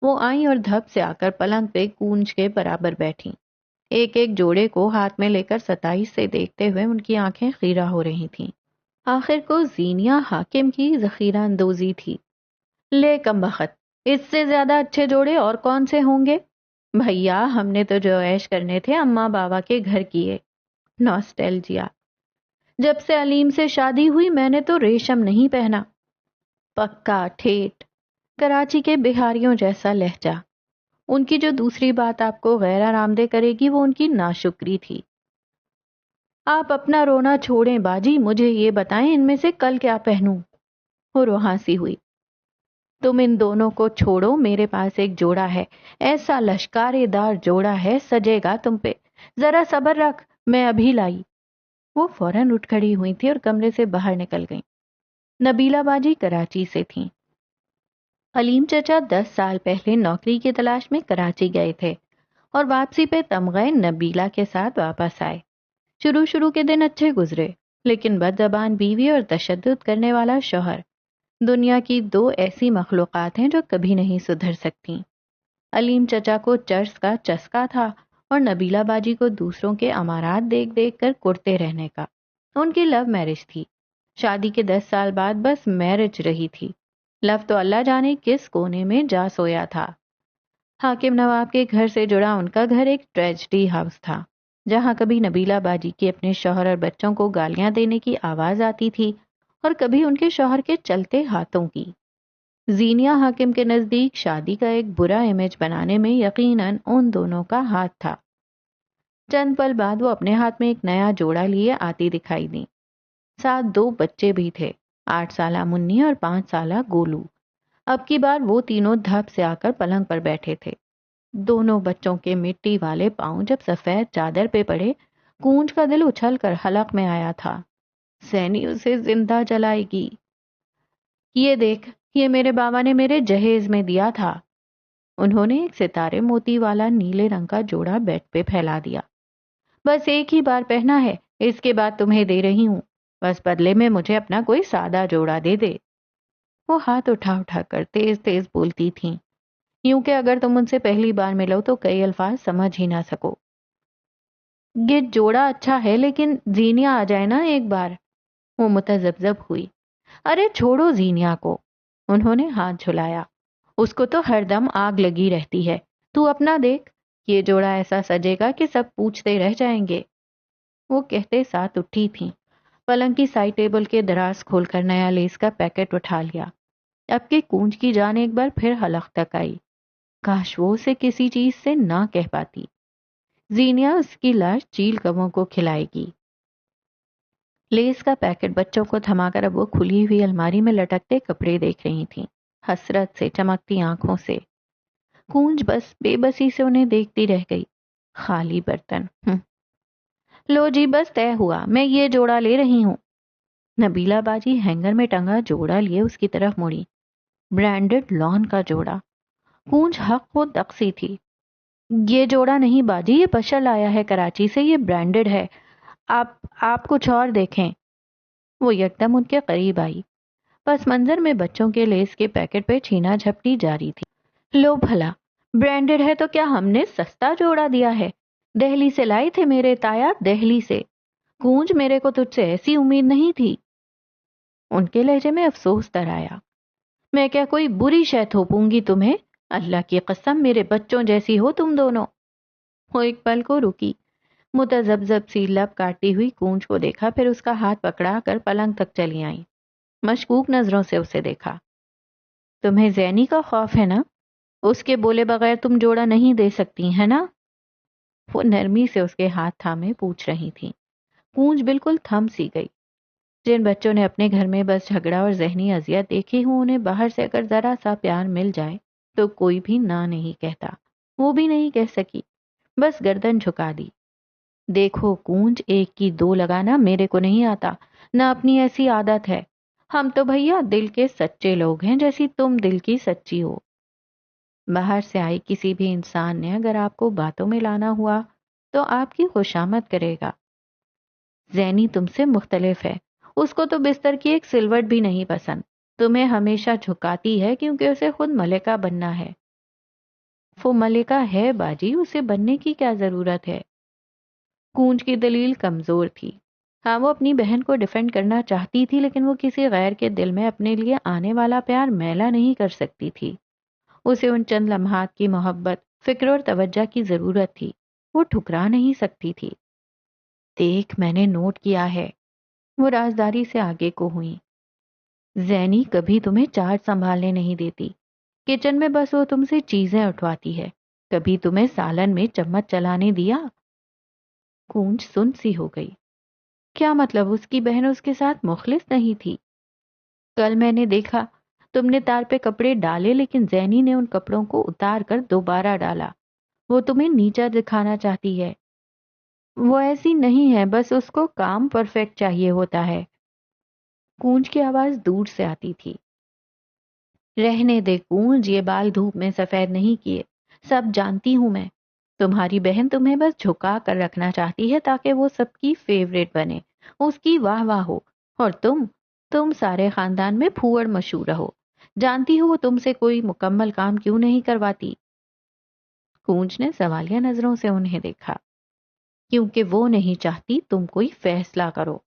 وہ آئیں اور دھپ سے آ کر پلنگ پہ کونج کے برابر بیٹھیں. ایک ایک جوڑے کو ہاتھ میں لے کر ستائش سے دیکھتے ہوئے ان کی آنکھیں خیرہ ہو رہی تھیں. آخر کو زینیہ حاکم کی ذخیرہ اندوزی تھی. لے کمبخت، اس سے زیادہ اچھے جوڑے اور کون سے ہوں گے؟ بھیا ہم نے تو جو عیش کرنے تھے اماں بابا کے گھر کیے. نوسٹیلجیا. جب سے علیم سے شادی ہوئی میں نے تو ریشم نہیں پہنا. پکا ٹھیٹ. کراچی کے بہاریوں جیسا لہجہ. ان کی جو دوسری بات آپ کو غیر آرام دہ کرے گی وہ ان کی ناشکری تھی. آپ اپنا رونا چھوڑیں باجی، مجھے یہ بتائیں ان میں سے کل کیا پہنوں؟ وہ روحانسی ہوئی. تم ان دونوں کو چھوڑو، میرے پاس ایک جوڑا ہے، ایسا لشکارے دار جوڑا ہے سجے گا تم پہ. ذرا صبر رکھ، میں ابھی لائی. وہ فوراً اٹھ کھڑی ہوئی تھی اور کمرے سے باہر نکل گئیں. نبیلہ باجی کراچی سے تھیں. علیم چچا 10 سال پہلے نوکری کی تلاش میں کراچی گئے تھے اور واپسی پہ تمغے نبیلہ کے ساتھ واپس آئے. شروع کے دن اچھے گزرے، لیکن بد زبان بیوی اور تشدد کرنے والا شوہر دنیا کی 2 ایسی مخلوقات ہیں جو کبھی نہیں سدھر سکتی. علیم چچا کو چرس کا چسکا تھا اور نبیلہ باجی کو دوسروں کے امارات دیکھ دیکھ کر کرتے رہنے کا. ان کی لو میرج تھی. شادی کے 10 سال بعد بس میرج رہی تھی. لو تو اللہ جانے کس کونے میں جا سویا تھا. حاکم نواب کے گھر سے جڑا ان کا گھر ایک ٹریجڈی ہاؤس تھا، جہاں کبھی نبیلہ باجی کی اپنے شوہر اور بچوں کو گالیاں دینے کی آواز آتی تھی اور کبھی ان کے شوہر کے چلتے ہاتھوں کی. زینیہ حاکم کے نزدیک شادی کا ایک برا امیج بنانے میں یقیناً ان دونوں کا ہاتھ تھا. چند پل بعد وہ اپنے ہاتھ میں ایک نیا جوڑا لیے آتی دکھائی دی. ساتھ 2 بچے بھی تھے، 8 سالہ منی اور 5 سالہ گولو. اب کی بار وہ تینوں دھپ سے آ کر پلنگ پر بیٹھے تھے. دونوں بچوں کے مٹی والے پاؤں جب سفید چادر پہ پڑے، کونج کا دل اچھل کر حلق میں آیا تھا. سینی اسے زندہ جلائے گی. یہ دیکھ، یہ میرے بابا نے میرے جہیز میں دیا تھا. انہوں نے ایک ستارے موتی والا نیلے رنگ کا جوڑا بیڈ پہ پھیلا دیا. بس ایک ہی بار پہنا ہے، اس کے بعد تمہیں دے رہی ہوں. بس بدلے میں مجھے اپنا کوئی سادہ جوڑا دے دے. وہ ہاتھ اٹھا اٹھا کر تیز تیز بولتی تھیں، یوں کہ اگر تم ان سے پہلی بار ملو تو کئی الفاظ سمجھ ہی نہ سکو. یہ جوڑا اچھا ہے لیکن زینیہ آ جائے نا ایک بار. وہ متذبذب ہوئی. ارے چھوڑو زینیہ کو. انہوں نے ہاتھ جھلایا. اس کو تو ہر دم آگ لگی رہتی ہے. تو اپنا دیکھ، یہ جوڑا ایسا سجے گا کہ سب پوچھتے رہ جائیں گے. وہ کہتے ساتھ اٹھی تھیں. پلنگ کی سائڈ ٹیبل کے دراز کھول کر نیا لیس کا پیکٹ اٹھا لیا. اب کے کونج کی جان ایک بار پھر حلق تک آئی. کاش وہ اسے کسی چیز سے نہ کہہ پاتی. زینیہ اس کی لاش چیل کبوں کو کھلائے گی. لیس کا پیکٹ بچوں کو تھما کر اب وہ کھلی ہوئی الماری میں لٹکتے کپڑے دیکھ رہی تھیں، حسرت سے، چمکتی آنکھوں سے. کونج بس بے بسی سے انہیں دیکھتی رہ گئی. خالی برتن. لو جی بس طے ہوا، میں یہ جوڑا لے رہی ہوں. نبیلہ باجی ہینگر میں ٹنگا جوڑا لیے اس کی طرف مڑی. برانڈڈ لان کا جوڑا. کونج حق و دقسی تھی. یہ جوڑا نہیں باجی، یہ پشل آیا ہے کراچی سے، یہ برانڈڈ ہے. آپ کچھ اور دیکھیں. وہ یکدم ان کے قریب آئی. پس منظر میں بچوں کے لیس کے پیکٹ پہ چھینا جھپٹی جاری تھی. لو بھلا، برانڈڈ ہے تو کیا ہم نے سستا جوڑا دیا ہے؟ دہلی سے لائے تھے میرے تایا، دہلی سے. کونج میرے کو تجھ سے ایسی امید نہیں تھی. ان کے لہجے میں افسوس در آیا. میں کیا کوئی بری شے تھوپوں گی تمہیں؟ اللہ کی قسم میرے بچوں جیسی ہو تم دونوں. وہ ایک پل کو رکی. متذبذب سی لب کاٹتی ہوئی کونج کو دیکھا، پھر اس کا ہاتھ پکڑا کر پلنگ تک چلی آئیں. مشکوک نظروں سے اسے دیکھا. تمہیں زینی کا خوف ہے نا؟ اس کے بولے بغیر تم جوڑا نہیں دے سکتی ہے نا؟ وہ نرمی سے اس کے ہاتھ تھامے پوچھ رہی تھی. کونج بالکل تھم سی گئی. جن بچوں نے اپنے گھر میں بس جھگڑا اور ذہنی اذیت دیکھی ہوں، انہیں باہر سے اگر ذرا سا پیار مل جائے تو کوئی بھی نہ نہیں کہتا۔ وہ بھی نہیں کہہ سکی، بس گردن جھکا دی۔ دیکھو کونج، ایک کی دو لگانا میرے کو نہیں آتا، نہ اپنی ایسی عادت ہے۔ ہم تو بھیا دل کے سچے لوگ ہیں، جیسی تم دل کی سچی ہو۔ باہر سے آئی کسی بھی انسان نے اگر آپ کو باتوں میں لانا ہوا تو آپ کی خوشامد کرے گا۔ زینی تم سے مختلف ہے، اس کو تو بستر کی ایک سلوٹ بھی نہیں پسند، تمہیں ہمیشہ جھکاتی ہے کیونکہ اسے خود ملکہ بننا ہے۔ وہ ملکہ ہے باجی، اسے بننے کی کیا ضرورت ہے؟ کونج کی دلیل کمزور تھی۔ ہاں، وہ اپنی بہن کو ڈیفینڈ کرنا چاہتی تھی، لیکن وہ کسی غیر کے دل میں اپنے لیے آنے والا پیار میلا نہیں کر سکتی تھی۔ اسے ان چند لمحات کی محبت، فکر اور توجہ کی ضرورت تھی، وہ ٹھکرا نہیں سکتی تھی۔ دیکھ، میں نے نوٹ کیا ہے، وہ رازداری سے آگے کو ہوئی۔ زینی کبھی تمہیں چارج سنبھالنے نہیں دیتی، کچن میں بس وہ تم سے چیزیں اٹھواتی ہے۔ کبھی تمہیں سالن میں چمچ چلانے دیا؟ کونج سن سی ہو گئی۔ کیا مطلب اس کی بہن اس کے ساتھ مخلص نہیں تھی؟ کل میں نے دیکھا تم نے تار پہ کپڑے ڈالے، لیکن زینی نے ان کپڑوں کو اتار کر دوبارہ ڈالا۔ وہ تمہیں نیچا دکھانا چاہتی ہے۔ وہ ایسی نہیں ہے، بس اس کو کام پرفیکٹ چاہیے ہوتا ہے۔ کونج کی آواز دور سے آتی تھی۔ رہنے دے کونج، یہ بال دھوپ میں سفید نہیں کیے، سب جانتی ہوں میں۔ تمہاری بہن تمہیں بس جھکا کر رکھنا چاہتی ہے تاکہ وہ سب کی فیوریٹ بنے، اس کی واہ واہ ہو، اور تم سارے خاندان میں پھوڑ مشہور رہو۔ جانتی ہو وہ تم سے کوئی مکمل کام کیوں نہیں کرواتی؟ کونج نے سوالیہ نظروں سے انہیں دیکھا۔ کیونکہ وہ نہیں چاہتی تم کوئی فیصلہ کرو۔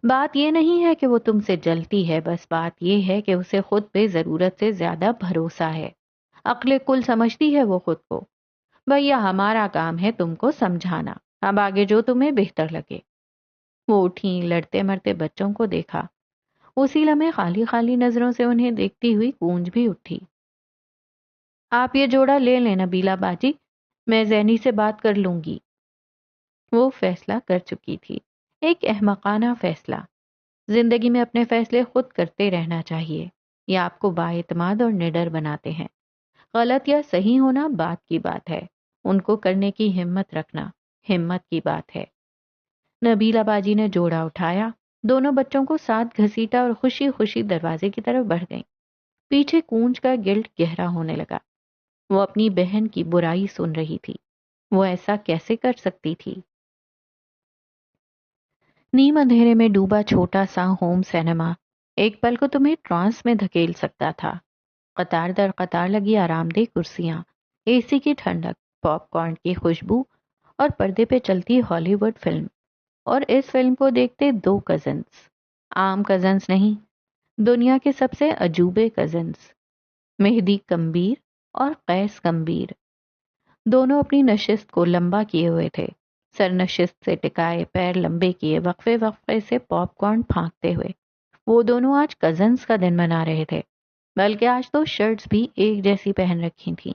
بات یہ نہیں ہے کہ وہ تم سے جلتی ہے، بس بات یہ ہے کہ اسے خود پہ ضرورت سے زیادہ بھروسہ ہے۔ عقل کل سمجھتی ہے وہ خود کو۔ بھیا ہمارا کام ہے تم کو سمجھانا، اب آگے جو تمہیں بہتر لگے۔ وہ اٹھیں، لڑتے مرتے بچوں کو دیکھا۔ اسی لمحے خالی خالی نظروں سے انہیں دیکھتی ہوئی کونج بھی اٹھی۔ آپ یہ جوڑا لے لیں نبیلہ باجی، میں زینی سے بات کر لوں گی۔ وہ فیصلہ کر چکی تھی، ایک احمقانہ فیصلہ۔ زندگی میں اپنے فیصلے خود کرتے رہنا چاہیے، یہ آپ کو بااعتماد اور نڈر بناتے ہیں۔ غلط یا صحیح ہونا بات کی بات ہے، ان کو کرنے کی ہمت رکھنا ہمت کی بات ہے۔ نبیلہ باجی نے جوڑا اٹھایا، دونوں بچوں کو ساتھ گھسیٹا اور خوشی خوشی دروازے کی طرف بڑھ گئیں۔ پیچھے کونج کا گلٹ گہرا ہونے لگا۔ وہ اپنی بہن کی برائی سن رہی تھی، وہ ایسا کیسے کر سکتی تھی؟ نیم اندھیرے میں ڈوبا چھوٹا سا ہوم سینما ایک پل کو تمہیں ٹرانس میں دھکیل سکتا تھا۔ قطار در قطار لگی آرام دہ کرسیاں، اے سی کی ٹھنڈک، پاپ کارن کی خوشبو، اور پردے پہ چلتی ہالی ووڈ فلم۔ اور اس فلم کو دیکھتے دو کزنز، عام کزنز نہیں، دنیا کے سب سے عجوبے کزنز، مہدی کمبیر اور قیس کمبیر۔ دونوں اپنی نشست کو لمبا کیے ہوئے تھے، سر نشست سے ٹکائے، پیر لمبے کیے، وقفے وقفے سے پاپ کارن پھانکتے ہوئے۔ وہ دونوں آج کزنز کا دن منا رہے تھے، بلکہ آج تو شرٹس بھی ایک جیسی پہن رکھی تھیں،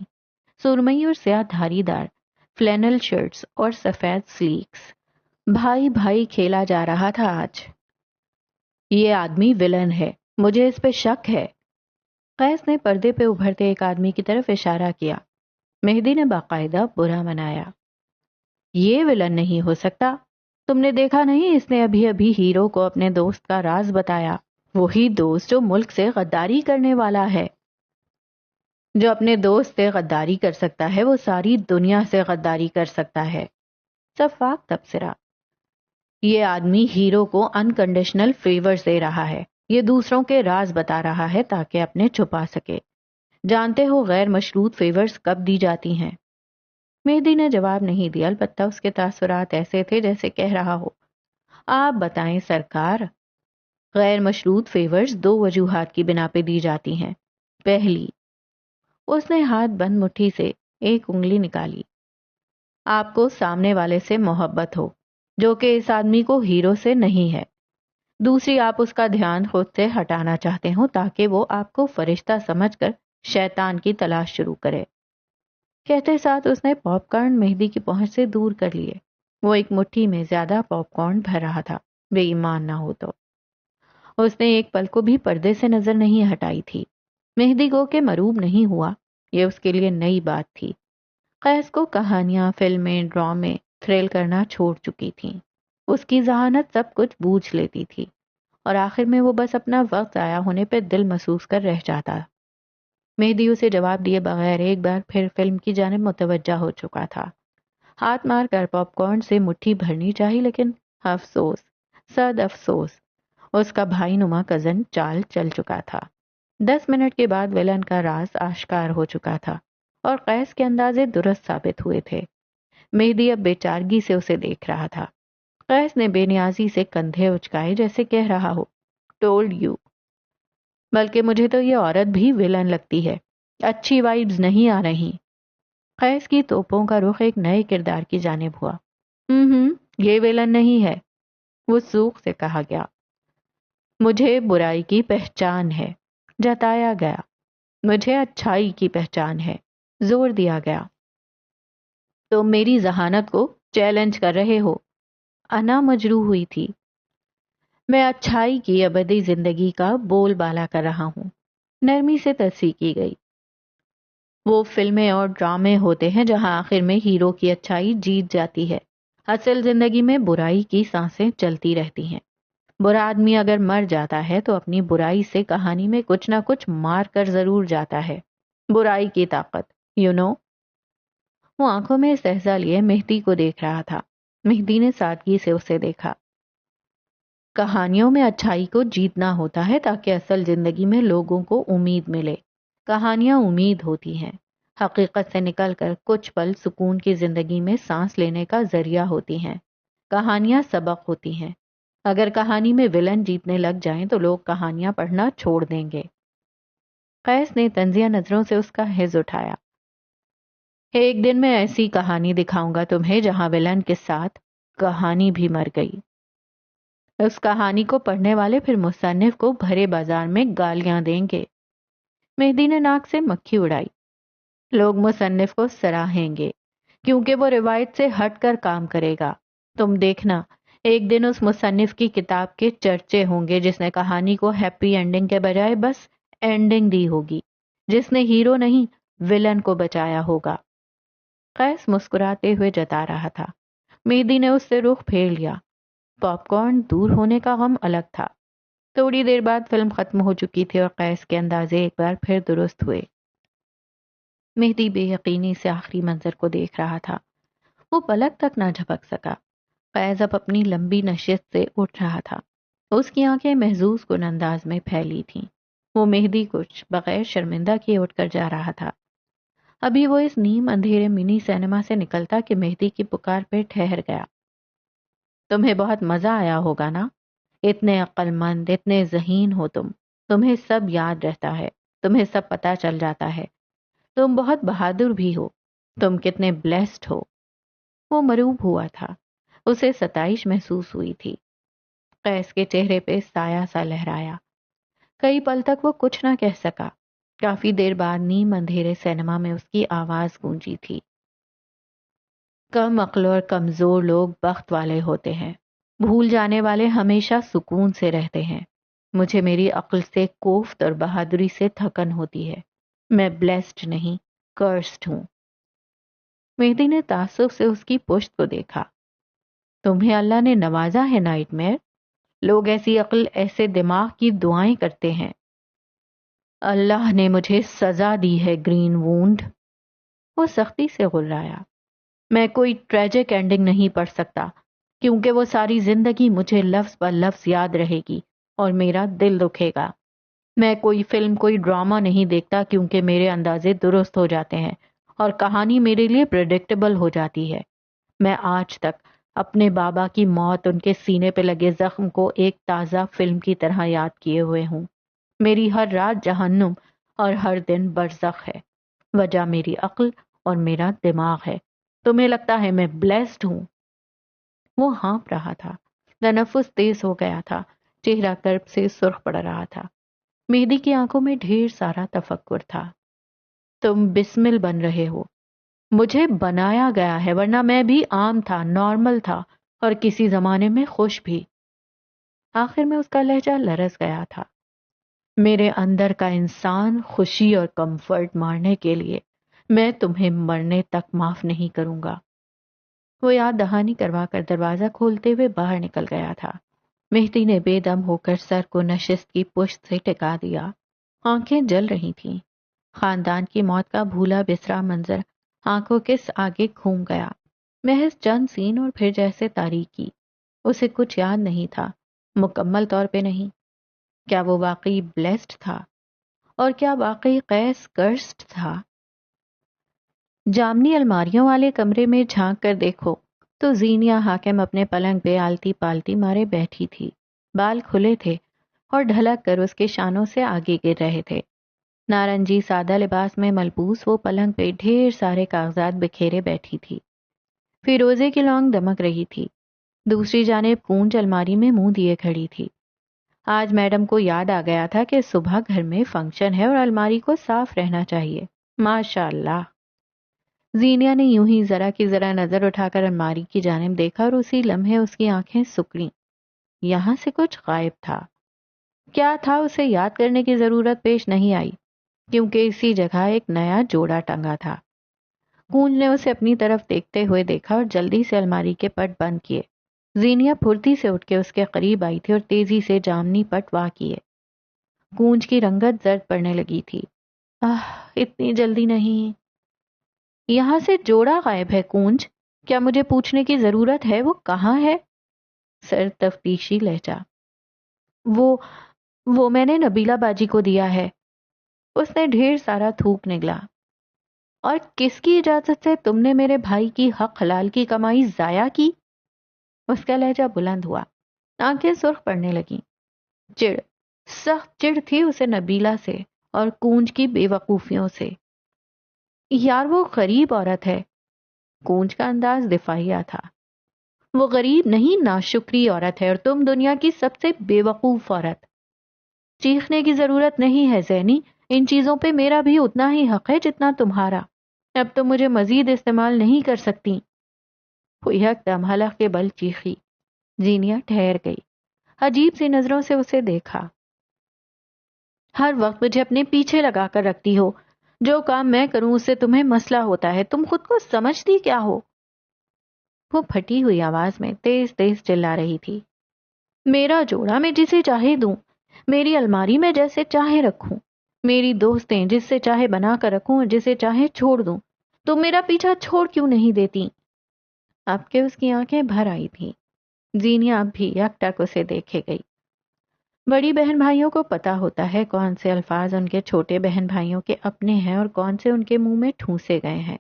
سرمئی اور سیاہ دھاری دار فلینل شرٹس اور سفید سلیکس۔ بھائی بھائی کھیلا جا رہا تھا آج۔ یہ آدمی ولن ہے، مجھے اس پہ شک ہے۔ قیس نے پردے پہ ابھرتے ایک آدمی کی طرف اشارہ کیا۔ مہدی نے باقاعدہ برا منایا۔ یہ ولن نہیں ہو سکتا، تم نے دیکھا نہیں اس نے ابھی ابھی ہیرو کو اپنے دوست کا راز بتایا، وہی دوست جو ملک سے غداری کرنے والا ہے۔ جو اپنے دوست سے غداری کر سکتا ہے وہ ساری دنیا سے غداری کر سکتا ہے۔ شفاق تبصرہ۔ یہ آدمی ہیرو کو انکنڈیشنل فیورز دے رہا ہے، یہ دوسروں کے راز بتا رہا ہے تاکہ اپنے چھپا سکے۔ جانتے ہو غیر مشروط فیورز کب دی جاتی ہیں؟ مہدی نے جواب نہیں دیا، البتہ اس کے تاثرات ایسے تھے جیسے کہہ رہا ہو، آپ بتائیں سرکار۔ غیر مشروط فیورز دو وجوہات کی بنا پہ دی جاتی ہیں۔ پہلی، اس نے ہاتھ بند مٹھی سے ایک انگلی نکالی، آپ کو سامنے والے سے محبت ہو، جو کہ اس آدمی کو ہیرو سے نہیں ہے۔ دوسری، آپ اس کا دھیان خود سے ہٹانا چاہتے ہو تاکہ وہ آپ کو فرشتہ سمجھ کر شیطان کی تلاش شروع کرے۔ کہتے ساتھ اس نے پاپ کارن مہدی کی پہنچ سے دور کر لیے۔ وہ ایک مٹھی میں زیادہ پاپ کارن بھر رہا تھا، بے ایمان نہ ہو تو۔ اس نے ایک پل کو بھی پردے سے نظر نہیں ہٹائی تھی۔ مہدی گو کہ مروب نہیں ہوا، یہ اس کے لیے نئی بات تھی۔ قیس کو کہانیاں، فلمیں، ڈرامے تھرل کرنا چھوڑ چکی تھیں۔ اس کی ذہانت سب کچھ بوجھ لیتی تھی اور آخر میں وہ بس اپنا وقت ضائع ہونے پہ دل محسوس کر رہ جاتا۔ مہدی اسے جواب دیے بغیر ایک بار پھر فلم کی جانب متوجہ ہو چکا تھا۔ ہاتھ مار کر پاپ کارن سے مٹھی بھرنی چاہی، لیکن افسوس، صد افسوس، اس کا بھائی نما کزن چال چل چکا تھا۔ 10 منٹ کے بعد ویلن کا راز آشکار ہو چکا تھا اور قیس کے اندازے درست ثابت ہوئے تھے۔ مہدی اب بے چارگی سے اسے دیکھ رہا تھا۔ قیس نے بے نیازی سے کندھے اچکائے جیسے کہہ رہا ہو، ٹولڈ یو۔ بلکہ مجھے تو یہ عورت بھی ویلن لگتی ہے، اچھی وائبز نہیں آ رہی۔ قیس کی توپوں کا رخ ایک نئے کردار کی جانب ہوا۔ یہ ویلن نہیں ہے، وہ سوکھ سے کہا گیا۔ مجھے برائی کی پہچان ہے، جتایا گیا۔ مجھے اچھائی کی پہچان ہے، زور دیا گیا۔ تم میری ذہانت کو چیلنج کر رہے ہو۔ انا مجروح ہوئی تھی۔ میں اچھائی کی ابدی زندگی کا بول بالا کر رہا ہوں، نرمی سے تصحیح کی گئی۔ وہ فلمیں اور ڈرامے ہوتے ہیں جہاں آخر میں ہیرو کی اچھائی جیت جاتی ہے۔ اصل زندگی میں برائی کی سانسیں چلتی رہتی ہیں۔ برا آدمی اگر مر جاتا ہے تو اپنی برائی سے کہانی میں کچھ نہ کچھ مار کر ضرور جاتا ہے۔ برائی کی طاقت، وہ آنکھوں میں استحضا لیے مہدی کو دیکھ رہا تھا۔ مہدی نے سادگی سے اسے دیکھا۔ کہانیوں میں اچھائی کو جیتنا ہوتا ہے تاکہ اصل زندگی میں لوگوں کو امید ملے۔ کہانیاں امید ہوتی ہیں، حقیقت سے نکل کر کچھ پل سکون کی زندگی میں سانس لینے کا ذریعہ ہوتی ہیں۔ کہانیاں سبق ہوتی ہیں۔ اگر کہانی میں ویلن جیتنے لگ جائیں تو لوگ کہانیاں پڑھنا چھوڑ دیں گے۔ قیس نے طنزیہ نظروں سے اس کا حز اٹھایا۔ ایک دن میں ایسی کہانی دکھاؤں گا تمہیں جہاں ویلن کے ساتھ کہانی بھی مر گئی۔ اس کہانی کو پڑھنے والے پھر مصنف کو بھرے بازار میں گالیاں دیں گے۔ مہدی نے ناک سے مکھی اڑائی۔ لوگ مصنف کو سراہیں گے کیونکہ وہ روایت سے ہٹ کر کام کرے گا۔ تم دیکھنا، ایک دن اس مصنف کی کتاب کے چرچے ہوں گے جس نے کہانی کو ہیپی اینڈنگ کے بجائے بس اینڈنگ دی ہوگی، جس نے ہیرو نہیں ویلن کو بچایا ہوگا۔ قیس مسکراتے ہوئے جتا رہا تھا۔ مہدی نے اس سے رخ پھیر لیا۔ پاپ کارن دور ہونے کا غم الگ تھا۔ تھوڑی دیر بعد فلم ختم ہو چکی تھی اور قیس کے اندازے ایک بار پھر درست ہوئے۔ مہدی بے یقینی سے آخری منظر کو دیکھ رہا تھا۔ وہ پلک تک نہ جھپک سکا۔ قیس اب اپنی لمبی نشست سے اٹھ رہا تھا۔ اس کی آنکھیں محظوظ کن انداز میں پھیلی تھیں۔ وہ مہدی کچھ بغیر شرمندہ کیے اٹھ کر جا رہا تھا۔ ابھی وہ اس نیم اندھیرے منی سینما سے نکلتا کہ مہدی کی پکار پہ ٹھہر گیا۔ تمہیں بہت مزہ آیا ہوگا نا؟ اتنے عقل مند، اتنے ذہین ہو تم۔ تمہیں سب یاد رہتا ہے، تمہیں سب پتہ چل جاتا ہے۔ تم بہت بہادر بھی ہو۔ تم کتنے بلیسڈ ہو۔ وہ مروب ہوا تھا۔ اسے ستائش محسوس ہوئی تھی۔ قیس کے چہرے پہ سایہ سا لہرایا۔ کئی پل تک وہ کچھ نہ کہہ سکا۔ کافی دیر بعد نیم اندھیرے سینما میں اس کی آواز گونجی تھی۔ کم عقل اور کمزور لوگ بخت والے ہوتے ہیں۔ بھول جانے والے ہمیشہ سکون سے رہتے ہیں۔ مجھے میری عقل سے کوفت اور بہادری سے تھکن ہوتی ہے۔ میں بلیسڈ نہیں، کرسڈ ہوں۔ مہدی نے تعصب سے اس کی پشت کو دیکھا۔ تمہیں اللہ نے نوازا ہے نائٹ میئر۔ لوگ ایسی عقل، ایسے دماغ کی دعائیں کرتے ہیں۔ اللہ نے مجھے سزا دی ہے گرین وونڈ۔ وہ سختی سے غرایا۔ میں کوئی ٹریجک اینڈنگ نہیں پڑھ سکتا کیونکہ وہ ساری زندگی مجھے لفظ بہ لفظ یاد رہے گی اور میرا دل دکھے گا۔ میں کوئی فلم، کوئی ڈرامہ نہیں دیکھتا کیونکہ میرے اندازے درست ہو جاتے ہیں اور کہانی میرے لیے پریڈکٹیبل ہو جاتی ہے۔ میں آج تک اپنے بابا کی موت، ان کے سینے پہ لگے زخم کو ایک تازہ فلم کی طرح یاد کیے ہوئے ہوں۔ میری ہر رات جہنم اور ہر دن برزخ ہے۔ وجہ میری عقل اور میرا دماغ ہے۔ تمہیں لگتا ہے میں بلیسڈ ہوں؟ وہ ہانپ رہا تھا۔ تنفس تیز ہو گیا تھا۔ چہرہ کرب سے سرخ پڑ رہا تھا۔ مہدی کی آنکھوں میں ڈھیر سارا تفکر تھا۔ تم بسمل بن رہے ہو۔ مجھے بنایا گیا ہے، ورنہ میں بھی عام تھا، نارمل تھا اور کسی زمانے میں خوش بھی۔ آخر میں اس کا لہجہ لرز گیا تھا۔ میرے اندر کا انسان خوشی اور کمفرٹ مارنے کے لیے میں تمہیں مرنے تک معاف نہیں کروں گا۔ وہ یاد دہانی کروا کر دروازہ کھولتے ہوئے باہر نکل گیا تھا۔ مہدی نے بے دم ہو کر سر کو نشست کی پشت سے ٹکا دیا۔ آنکھیں جل رہی تھیں۔ خاندان کی موت کا بھولا بسرا منظر آنکھوں کے آگے گھوم گیا۔ محض چند سین اور پھر جیسے تاریکی۔ اسے کچھ یاد نہیں تھا، مکمل طور پہ نہیں۔ کیا وہ واقعی بلیسڈ تھا؟ اور کیا واقعی قیس کرسڈ تھا؟ جامنی الماریوں والے کمرے میں جھانک کر دیکھو تو زینیا حاکم اپنے پلنگ پہ آلتی پالتی مارے بیٹھی تھی۔ بال کھلے تھے اور ڈھلک کر اس کے شانوں سے آگے گر رہے تھے۔ نارنجی سادہ لباس میں ملبوس وہ پلنگ پہ ڈھیر سارے کاغذات بکھیرے بیٹھی تھی۔ فیروزے کی لونگ دمک رہی تھی۔ دوسری جانب کونج الماری میں منہ دیے کھڑی تھی۔ آج میڈم کو یاد آ گیا تھا کہ صبح گھر میں فنکشن ہے اور الماری کو صاف رہنا چاہیے۔ ماشاء اللہ۔ زینیا نے یوں ہی ذرا کی ذرا نظر اٹھا کر الماری کی جانب دیکھا اور اسی لمحے اس کی آنکھیں سکڑیں۔ یہاں سے کچھ غائب تھا۔ کیا تھا اسے یاد کرنے کی ضرورت پیش نہیں آئی، کیونکہ اسی جگہ ایک نیا جوڑا ٹنگا تھا۔ کونج نے اسے اپنی طرف دیکھتے ہوئے دیکھا اور جلدی سے الماری کے پٹ بند کیے۔ زینیا پھرتی سے اٹھ کے اس کے قریب آئی تھی اور تیزی سے جامنی پٹ وا کیے۔ کونج کی رنگت زرد پڑنے لگی تھی۔ اتنی جلدی نہیں۔ یہاں سے جوڑا غائب ہے کونج، کیا مجھے پوچھنے کی ضرورت ہے وہ کہاں ہے؟ سر تفتیشی لہجہ۔ وہ میں نے نبیلہ باجی کو دیا ہے۔ اس نے ڈھیر سارا تھوک نگلا۔ اور کس کی اجازت سے تم نے میرے بھائی کی حق حلال کی کمائی ضائع کی؟ اس کا لہجہ بلند ہوا، آنکھیں سرخ پڑنے لگیں۔ چڑ، سخت چڑ تھی اسے نبیلہ سے اور کونج کی بے وقوفیوں سے۔ یار وہ غریب عورت ہے۔ کونج کا انداز دفاعیہ تھا۔ وہ غریب نہیں، ناشکری عورت ہے اور تم دنیا کی سب سے بے وقوف عورت۔ چیخنے کی ضرورت نہیں ہے زینی، ان چیزوں پہ میرا بھی اتنا ہی حق ہے جتنا تمہارا۔ اب تو مجھے مزید استعمال نہیں کر سکتی۔ وہ یک دم حلق کے بل چیخی۔ زینیا ٹھہر گئی، عجیب سی نظروں سے اسے دیکھا۔ ہر وقت مجھے اپنے پیچھے لگا کر رکھتی ہو، جو کام میں کروں اس سے تمہیں مسئلہ ہوتا ہے، تم خود کو سمجھتی کیا ہو؟ وہ پھٹی ہوئی آواز میں تیز تیز چلا رہی تھی۔ میرا جوڑا میں جسے چاہے دوں، میری الماری میں جیسے چاہے رکھوں، میری دوستیں جس سے چاہے بنا کر رکھوں اور جسے چاہے چھوڑ دوں، تم میرا پیچھا چھوڑ کیوں نہیں دیتی؟ اب کہ اس کی آنکھیں بھر آئی تھیں۔ زینیا اب بھی یک ٹک اسے دیکھے گئی۔ بڑی بہن بھائیوں کو پتا ہوتا ہے کون سے الفاظ ان کے چھوٹے بہن بھائیوں کے اپنے ہیں اور کون سے ان کے منہ میں ٹھونسے گئے ہیں۔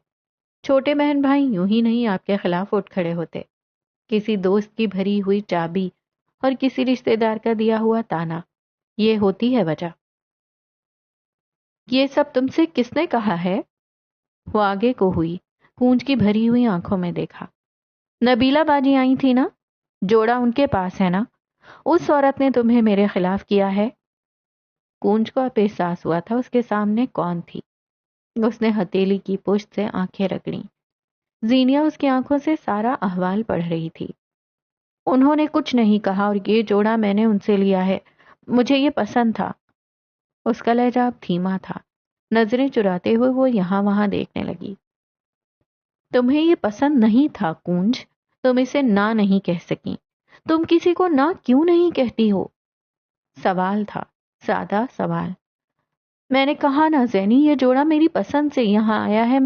چھوٹے بہن بھائی یوں ہی نہیں آپ کے خلاف اٹھ کھڑے ہوتے۔ کسی دوست کی بھری ہوئی چابی اور کسی رشتے دار کا دیا ہوا تانا، یہ ہوتی ہے وجہ۔ یہ سب تم سے کس نے کہا ہے؟ وہ آگے کو ہوئی، کونج کی بھری ہوئی آنکھوں میں دیکھا۔ نبیلہ باجی آئی تھی نا، جوڑا ان کے پاس ہے نا، اس عورت نے تمہیں میرے خلاف کیا ہے۔ کونج کو اب احساس ہوا تھا اس کے سامنے کون تھی۔ اس نے ہتھیلی کی پشت سے آنکھیں رگڑیں۔ زینیا اس کی آنکھوں سے سارا احوال پڑھ رہی تھی۔ انہوں نے کچھ نہیں کہا اور یہ جوڑا میں نے ان سے لیا ہے، مجھے یہ پسند تھا۔ اس کا لہجہ اب دھیما تھا، نظریں چراتے ہوئے وہ یہاں وہاں دیکھنے لگی۔ تمہیں یہ پسند نہیں تھا کونج، تم اسے نہ نہیں کہہ سکیں، تم کسی کو نہ کیوں نہیں کہتی ہو؟ سوال تھا، سادہ سوال۔ میں نے کہا نا زینی، یہ جوڑا میری پسند سے یہاں آیا ہے،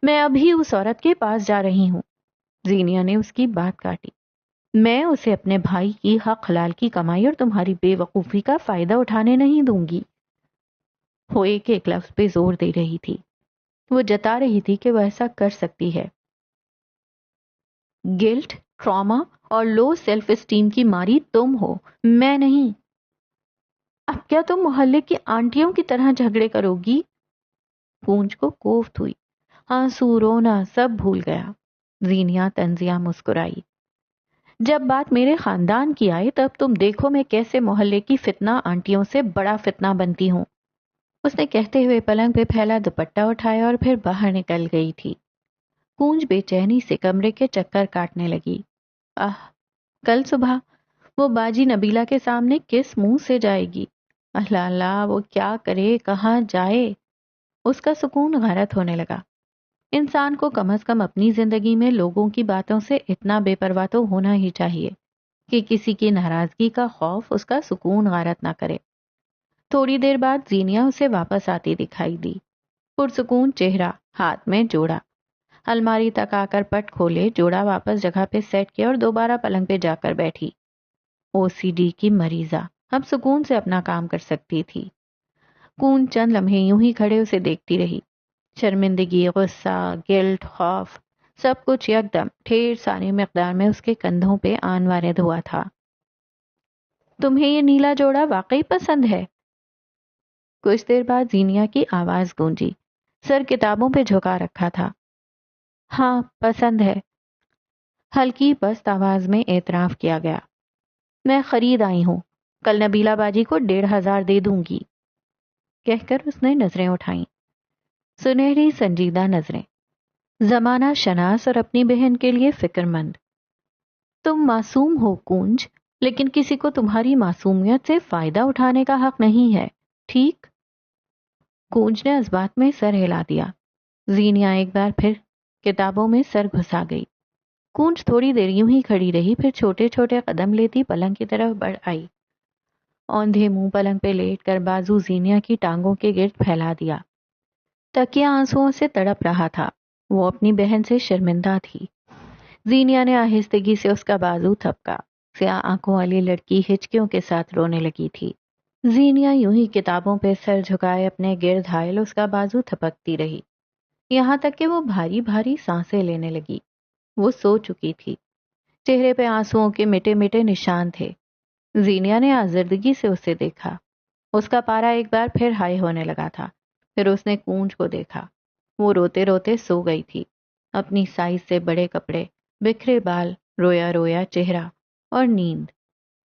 میں ابھی اس عورت کے پاس جا رہی ہوں۔ زینیا نے اس کی بات کاٹی۔ میں اسے اپنے بھائی کی حق حلال کی کمائی اور تمہاری بے وقوفی کا فائدہ اٹھانے نہیں دوں گی۔ وہ ایک ایک لفظ پہ زور دے رہی تھی۔ وہ جتا رہی تھی کہ وہ ایسا کر سکتی ہے۔ گلٹ، ٹراما اور لو سیلف اسٹیم کی ماری تم ہو، میں نہیں۔ اب کیا تم محلے کی آنٹیوں کی طرح جھگڑے کرو گی؟ کونج کو کوفت ہوئی، آنسو رونا سب بھول گیا۔ زینیا طنزیہ مسکرائی۔ جب بات میرے خاندان کی آئے تب تم دیکھو میں کیسے محلے کی فتنہ آنٹیوں سے بڑا فتنہ بنتی ہوں۔ اس نے کہتے ہوئے پلنگ پہ پھیلا دوپٹہ اٹھایا اور پھر باہر نکل گئی تھی۔ کونج بے چینی سے کمرے کے چکر کاٹنے لگی۔ کل صبح وہ باجی نبیلہ کے سامنے کس منہ سے جائے گی؟ اللہ اللہ، وہ کیا کرے، کہاں جائے؟ اس کا سکون غارت ہونے لگا۔ انسان کو کم از کم اپنی زندگی میں لوگوں کی باتوں سے اتنا بے پرواہ تو ہونا ہی چاہیے کہ کسی کی ناراضگی کا خوف اس کا سکون غارت نہ کرے۔ تھوڑی دیر بعد زینیا اسے واپس آتی دکھائی دی، پرسکون چہرہ، ہاتھ میں جوڑا۔ الماری تک آ کر پٹ کھولے، جوڑا واپس جگہ پہ سیٹ کیا اور دوبارہ پلنگ پہ جا کر بیٹھی۔ او سی ڈی کی مریضہ اب سکون سے اپنا کام کر سکتی تھی۔ کون چند لمحے یوں ہی کھڑے اسے دیکھتی رہی۔ شرمندگی، غصہ، گلٹ، خوف، سب کچھ یکدم ڈھیر ساری مقدار میں اس کے کندھوں پہ آن وارد ہوا تھا۔ تمہیں یہ نیلا جوڑا واقعی پسند ہے؟ کچھ دیر بعد زینیا کی آواز گونجی، سر کتابوں پہ جھکا رکھا تھا۔ ہاں پسند ہے، ہلکی پست آواز میں اعتراف کیا گیا۔ میں خرید آئی ہوں، کل نبیلہ باجی کو 1500 دے دوں گی، کہہ کر اس نے نظریں اٹھائیں، سنہری سنجیدہ نظریں، زمانہ شناس اور اپنی بہن کے لیے فکر مند۔ تم معصوم ہو کونج، لیکن کسی کو تمہاری معصومیت سے فائدہ اٹھانے کا حق نہیں ہے، ٹھیک؟ کونج نے اس بات میں سر ہلا دیا۔ زینیا ایک بار پھر کتابوں میں سر گھسا گئی۔ کونج تھوڑی دیر یوں ہی کھڑی رہی، پھر چھوٹے چھوٹے قدم لیتی پلنگ کی طرف بڑھ آئی۔ اوندھے منہ پلنگ پہ لیٹ کر بازو زینیا کی ٹانگوں کے گرد پھیلا دیا۔ تکیہ آنسوؤں سے تڑپ رہا تھا، وہ اپنی بہن سے شرمندہ تھی۔ زینیا نے آہستگی سے اس کا بازو تھپکا۔ سیاہ آنکھوں والی لڑکی ہچکیوں کے ساتھ رونے لگی تھی۔ زینیا یوں ہی کتابوں پہ سر جھکائے اپنے گرد حائل اس کا بازو تھپکتی رہی، یہاں تک کہ وہ بھاری بھاری سانسیں لینے لگی۔ وہ سو چکی تھی، چہرے پہ آنسوؤں کے مٹے مٹے نشان تھے۔ زینیا نے آزردگی سے اسے دیکھا، اس کا پارا ایک بار پھر ہائی ہونے لگا تھا۔ پھر اس نے کونج کو دیکھا، وہ روتے روتے سو گئی تھی، اپنی سائز سے بڑے کپڑے، بکھرے بال، رویا رویا چہرہ اور نیند۔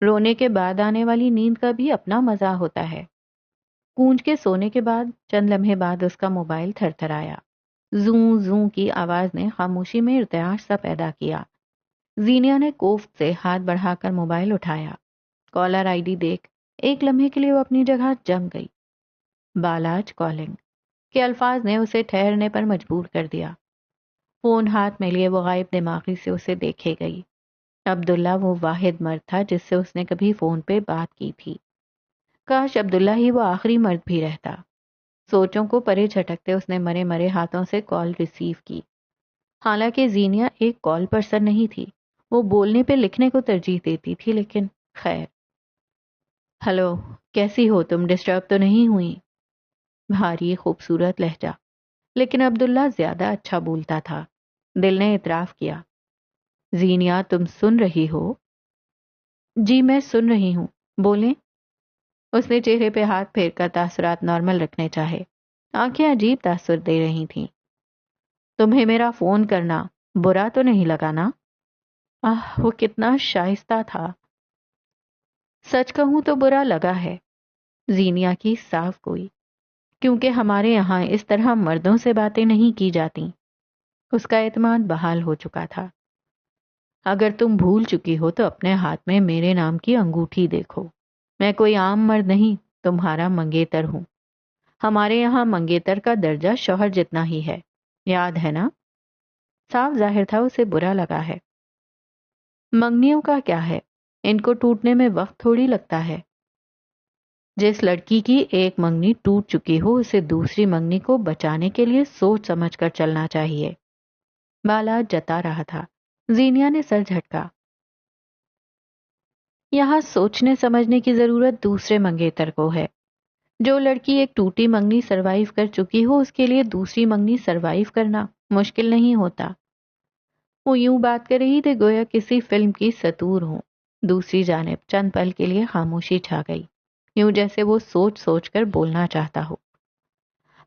رونے کے بعد آنے والی نیند کا بھی اپنا مزہ ہوتا ہے۔ کونج کے سونے کے بعد چند لمحے بعد اس کا موبائل تھر تھر آیا۔ زوں زوں کی آواز نے خاموشی میں ارتعاش سا پیدا کیا۔ زینیا نے کوفت سے ہاتھ بڑھا کر موبائل اٹھایا۔ کالر آئی ڈی دیکھ ایک لمحے کے لیے وہ اپنی جگہ جم گئی۔ بالاج کالنگ کے الفاظ نے اسے ٹھہرنے پر مجبور کر دیا۔ فون ہاتھ میں لیے وہ غائب دماغی سے اسے دیکھے گئی۔ عبداللہ وہ واحد مرد تھا جس سے اس نے کبھی فون پہ بات کی تھی۔ کاش عبداللہ ہی وہ آخری مرد بھی رہتا۔ سوچوں کو پرے جھٹکتے اس نے مرے مرے ہاتھوں سے کال ریسیو کی۔ حالانکہ زینیا ایک کال پرسن نہیں تھی، وہ بولنے پہ لکھنے کو ترجیح دیتی تھی، لیکن خیر۔ ہلو، کیسی ہو تم؟ ڈسٹرب تو نہیں ہوئی؟ بھاری خوبصورت لہجہ، لیکن عبداللہ زیادہ اچھا بولتا تھا۔ دل نے اعتراف کیا۔ زینیا تم سن رہی ہو؟ جی میں سن رہی ہوں، بولیں۔ اس نے چہرے پہ ہاتھ پھیر کر تاثرات نارمل رکھنے چاہے، آنکھیں عجیب تاثر دے رہی تھیں۔ تمہیں میرا فون کرنا برا تو نہیں لگا نا؟ وہ کتنا شائستہ تھا۔ سچ کہوں تو برا لگا ہے، زینیا کی صاف گوئی، کیونکہ ہمارے یہاں اس طرح مردوں سے باتیں نہیں کی جاتی۔ اس کا اعتماد بحال ہو چکا تھا۔ اگر تم بھول چکی ہو تو اپنے ہاتھ میں میرے نام کی انگوٹھی دیکھو، میں کوئی عام مرد نہیں، تمہارا منگیتر ہوں۔ ہمارے یہاں منگیتر کا درجہ شوہر جتنا ہی ہے، یاد ہے نا؟ صاف ظاہر تھا اسے برا لگا ہے۔ منگنیوں کا کیا ہے، ان کو ٹوٹنے میں وقت تھوڑی لگتا ہے۔ جس لڑکی کی ایک منگنی ٹوٹ چکی ہو اسے دوسری منگنی کو بچانے کے لیے سوچ سمجھ کر چلنا چاہیے۔ بالا جتا رہا تھا۔ زینیا نے سر جھٹکا۔ یہاں سوچنے سمجھنے کی ضرورت دوسرے منگیتر کو ہے۔ جو لڑکی ایک ٹوٹی منگنی سروائیو کر چکی ہو اس کے لیے دوسری منگنی سروائیو کرنا مشکل نہیں ہوتا۔ وہ یوں بات کر رہی تھی گویا کسی فلم کی سطور ہوں۔ دوسری جانب چند پل کے لیے خاموشی چھا گئی، یوں جیسے وہ سوچ سوچ کر بولنا چاہتا ہو۔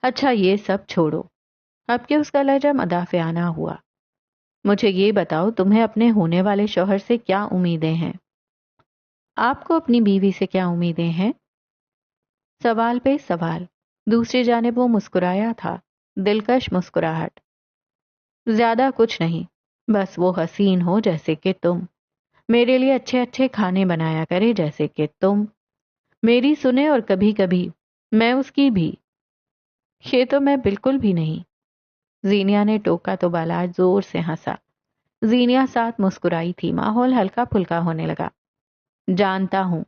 اچھا یہ سب چھوڑو، اب کہ اس کا لہجہ مدافعانہ ہوا۔ مجھے یہ بتاؤ تمہیں اپنے ہونے والے شوہر سے کیا امیدیں ہیں؟ آپ کو اپنی بیوی سے کیا امیدیں ہیں؟ سوال پہ سوال۔ دوسری جانب وہ مسکرایا تھا، دلکش مسکراہٹ۔ زیادہ کچھ نہیں، بس وہ حسین ہو جیسے کہ تم، میرے لیے اچھے اچھے کھانے بنایا کرے جیسے کہ تم، میری سنے اور کبھی کبھی میں اس کی بھی۔ یہ تو میں بالکل بھی نہیں، زینیا نے ٹوکا تو بالاج زور سے ہنسا۔ زینیا ساتھ مسکرائی تھی، ماحول ہلکا پھلکا ہونے لگا۔ جانتا ہوں،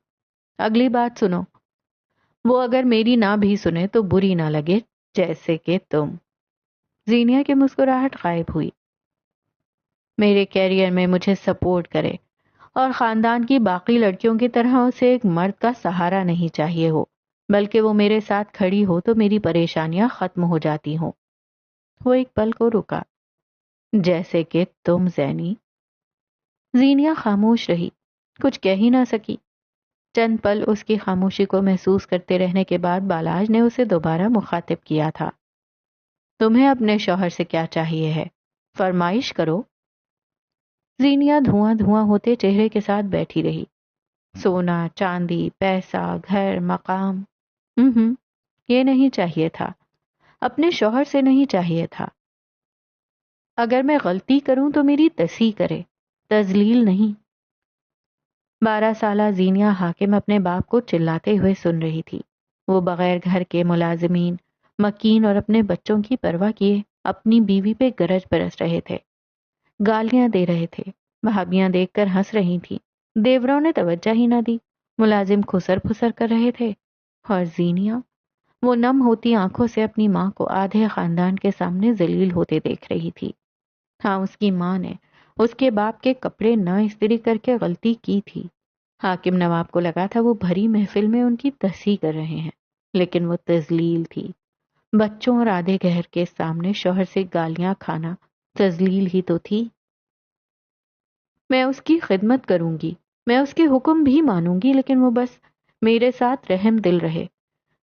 اگلی بات سنو، وہ اگر میری نہ بھی سنے تو بری نہ لگے جیسے کہ تم۔ زینیا کی مسکراہٹ غائب ہوئی۔ میرے کیریئر میں مجھے سپورٹ کرے اور خاندان کی باقی لڑکیوں کی طرح اسے ایک مرد کا سہارا نہیں چاہیے ہو، بلکہ وہ میرے ساتھ کھڑی ہو تو میری پریشانیاں ختم ہو جاتی ہوں۔ وہ ایک پل کو رکا۔ جیسے کہ تم زینی؟ زینیا خاموش رہی، کچھ کہہ ہی نہ سکی۔ چند پل اس کی خاموشی کو محسوس کرتے رہنے کے بعد بالاج نے اسے دوبارہ مخاطب کیا تھا۔ تمہیں اپنے شوہر سے کیا چاہیے ہے؟ فرمائش کرو۔ زینیا دھواں دھواں ہوتے چہرے کے ساتھ بیٹھی رہی۔ سونا، چاندی، پیسہ، گھر، مقام، یہ نہیں چاہیے تھا، اپنے شوہر سے نہیں چاہیے تھا۔ اگر میں غلطی کروں تو میری تصحیح کرے، تذلیل نہیں۔ 12 سالہ زینیا حاکم اپنے باپ کو چلاتے ہوئے سن رہی تھی۔ وہ بغیر گھر کے ملازمین، مکین اور اپنے بچوں کی پرواہ کیے اپنی بیوی پہ گرج برس رہے تھے، گالیاں دے رہے تھے۔ بھابیاں دیکھ کر ہنس رہی تھیں، دیوروں نے توجہ ہی نہ دی، ملازم خسر پھسر کر رہے تھے، اور زینیا وہ نم ہوتی آنکھوں سے اپنی ماں کو آدھے خاندان کے سامنے ذلیل ہوتے دیکھ رہی تھی۔ ہاں، اس کی ماں نے اس کے باپ کے کپڑے نہ استری کر کے غلطی کی تھی۔ حاکم نواب کو لگا تھا وہ بھری محفل میں ان کی تصحیح کر رہے ہیں، لیکن وہ تذلیل تھی۔ بچوں اور آدھے گھر کے سامنے شوہر سے گالیاں کھانا تذلیل ہی تو تھی۔ میں اس کی خدمت کروں گی، میں اس کے حکم بھی مانوں گی، لیکن وہ بس میرے ساتھ رحم دل رہے،